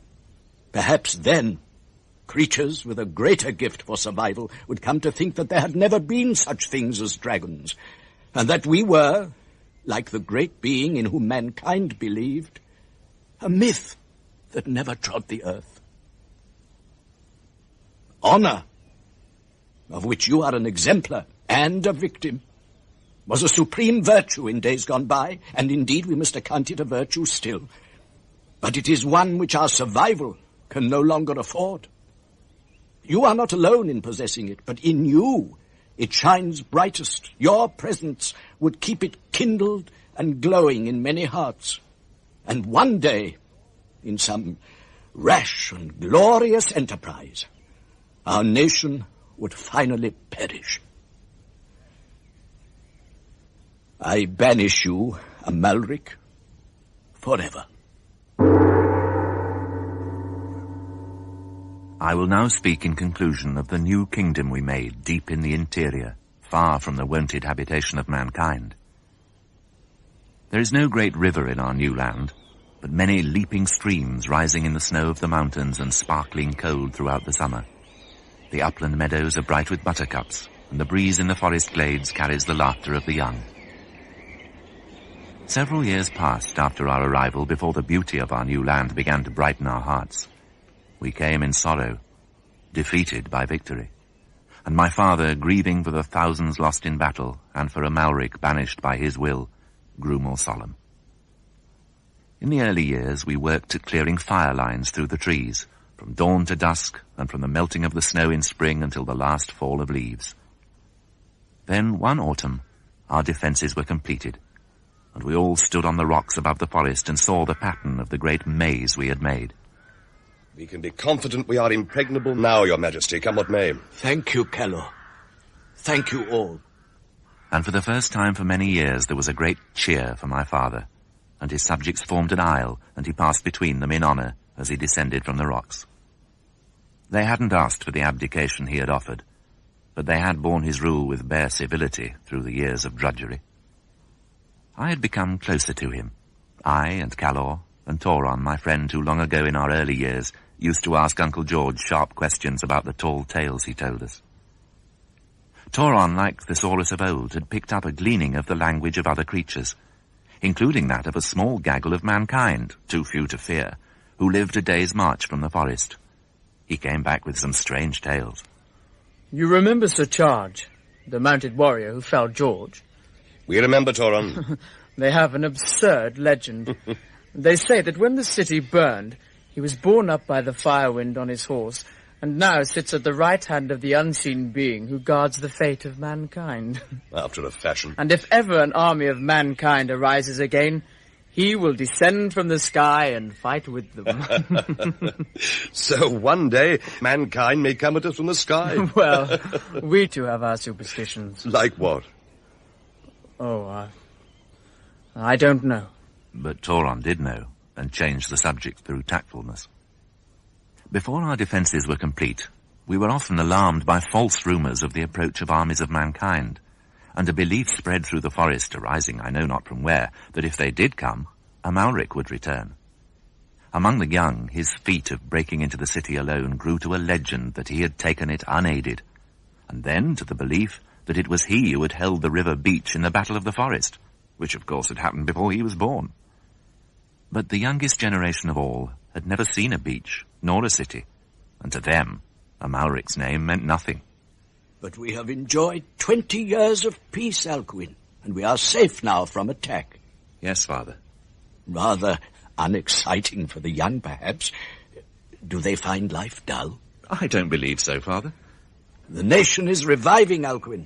perhaps then Creatures with a greater gift for survival would come to think that there had never been such things as dragons, and that we were, like the great being in whom mankind believed, a myth that never trod the earth. Honor, of which you are an exemplar and a victim, was a supreme virtue in days gone by, and indeed we must account it a virtue still. But it is one which our survival can no longer afford. You are not alone in possessing it, but in you it shines brightest. Your presence would keep it kindled and glowing in many hearts. And one day, in some rash and glorious enterprise, our nation would finally perish. I banish you, Amalric, forever. I will now speak in conclusion of the new kingdom we made deep in the interior, far from the wonted habitation of mankind. There is no great river in our new land, but many leaping streams rising in the snow of the mountains and sparkling cold throughout the summer. The upland meadows are bright with buttercups, and the breeze in the forest glades carries the laughter of the young. Several years passed after our arrival before the beauty of our new land began to brighten our hearts. We came in sorrow, defeated by victory, and my father, grieving for the thousands lost in battle and for Amalric banished by his will, grew more solemn. In the early years we worked at clearing fire lines through the trees, from dawn to dusk, and from the melting of the snow in spring until the last fall of leaves. Then, one autumn, our defences were completed, and we all stood on the rocks above the forest and saw the pattern of the great maze we had made. We can be confident we are impregnable now, Your Majesty, come what may. Thank you, Calor. Thank you all. And for the first time for many years there was a great cheer for my father, and his subjects formed an aisle, and he passed between them in honour as he descended from the rocks. They hadn't asked for the abdication he had offered, but they had borne his rule with bare civility through the years of drudgery. I had become closer to him, I and Calor, and Toron, my friend who long ago in our early years used to ask Uncle George sharp questions about the tall tales he told us. Toron, like Thesaurus of old, had picked up a gleaning of the language of other creatures, including that of a small gaggle of mankind, too few to fear, who lived a day's march from the forest. He came back with some strange tales. You remember Sir Charge, the mounted warrior who felled George? We remember, Toron. They have an absurd legend. They say that when the city burned, he was borne up by the fire wind on his horse, and now sits at the right hand of the unseen being who guards the fate of mankind. After a fashion. And if ever an army of mankind arises again, he will descend from the sky and fight with them. So one day, mankind may come at us from the sky. Well, we too have our superstitions. Like what? Oh, I don't know. But Toron did know, and changed the subject through tactfulness. Before our defences were complete, we were often alarmed by false rumours of the approach of armies of mankind, and a belief spread through the forest, arising I know not from where, that if they did come, Amalric would return. Among the young, his feat of breaking into the city alone grew to a legend that he had taken it unaided, and then to the belief that it was he who had held the river beach in the Battle of the Forest, which of course had happened before he was born. But the youngest generation of all had never seen a beach, nor a city, and to them, Amalric's name meant nothing. But we have enjoyed 20 years of peace, Alcuin, and we are safe now from attack. Yes, Father. Rather unexciting for the young, perhaps. Do they find life dull? I don't believe so, Father. The nation is reviving, Alcuin.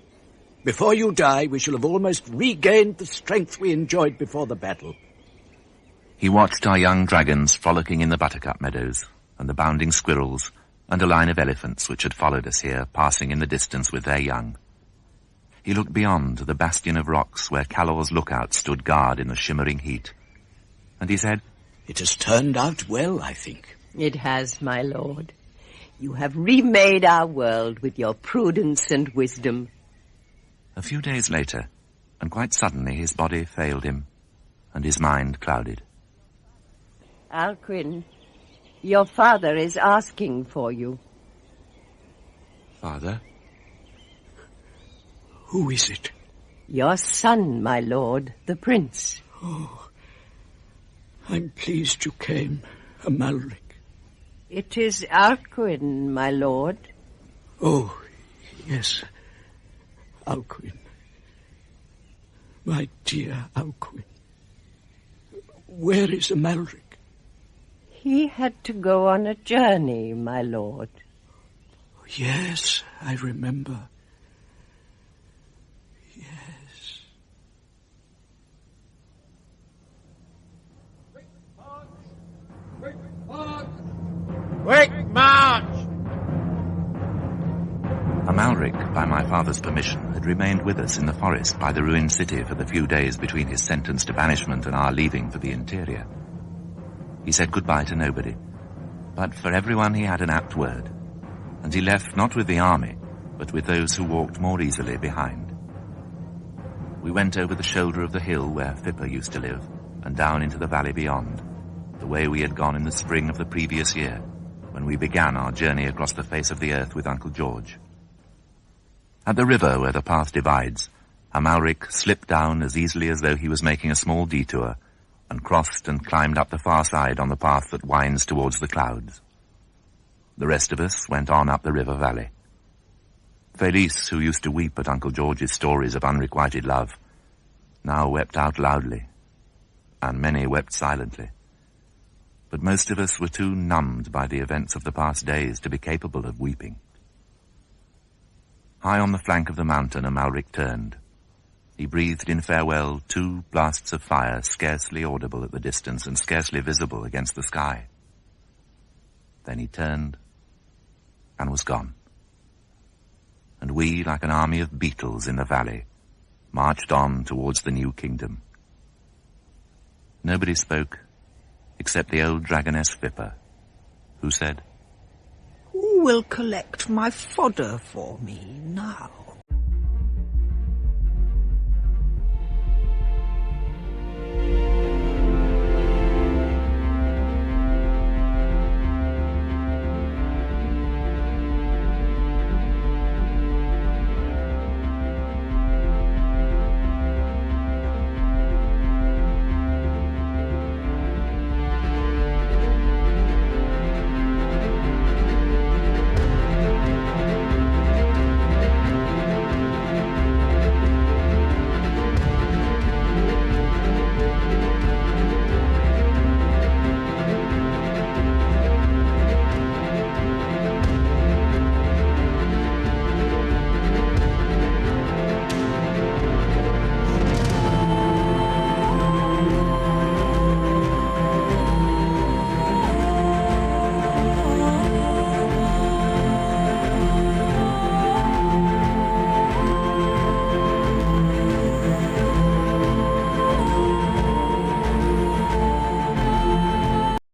Before you die, we shall have almost regained the strength we enjoyed before the battle. He watched our young dragons frolicking in the buttercup meadows, and the bounding squirrels, and a line of elephants which had followed us here, passing in the distance with their young. He looked beyond to the bastion of rocks where Calor's lookout stood guard in the shimmering heat, and he said, "It has turned out well, I think." "It has, my lord. You have remade our world with your prudence and wisdom." A few days later, and quite suddenly his body failed him, and his mind clouded. "Alcuin, your father is asking for you." Father? Who is it? Your son, my lord, the prince. Oh, I'm pleased you came, Amalric. It is Alcuin, my lord. Oh, yes, Alcuin. My dear Alcuin. Where is Amalric? He had to go on a journey, my lord. Yes, I remember. Yes. Quick march! Amalric, by my father's permission, had remained with us in the forest by the ruined city for the few days between his sentence to banishment and our leaving for the interior. He said goodbye to nobody, but for everyone he had an apt word, and he left not with the army, but with those who walked more easily behind. We went over the shoulder of the hill where Pippa used to live, and down into the valley beyond, the way we had gone in the spring of the previous year, when we began our journey across the face of the earth with Uncle George. At the river where the path divides, Amalric slipped down as easily as though he was making a small detour, and crossed and climbed up the far side on the path that winds towards the clouds. The rest of us went on up the river valley. Felice, who used to weep at Uncle George's stories of unrequited love, now wept out loudly, and many wept silently. But most of us were too numbed by the events of the past days to be capable of weeping. High on the flank of the mountain, Amalric turned. He breathed in farewell 2 blasts of fire, scarcely audible at the distance and scarcely visible against the sky. Then he turned and was gone. And we, like an army of beetles in the valley, marched on towards the new kingdom. Nobody spoke except the old dragoness Pippa, who said, "Who will collect my fodder for me now?"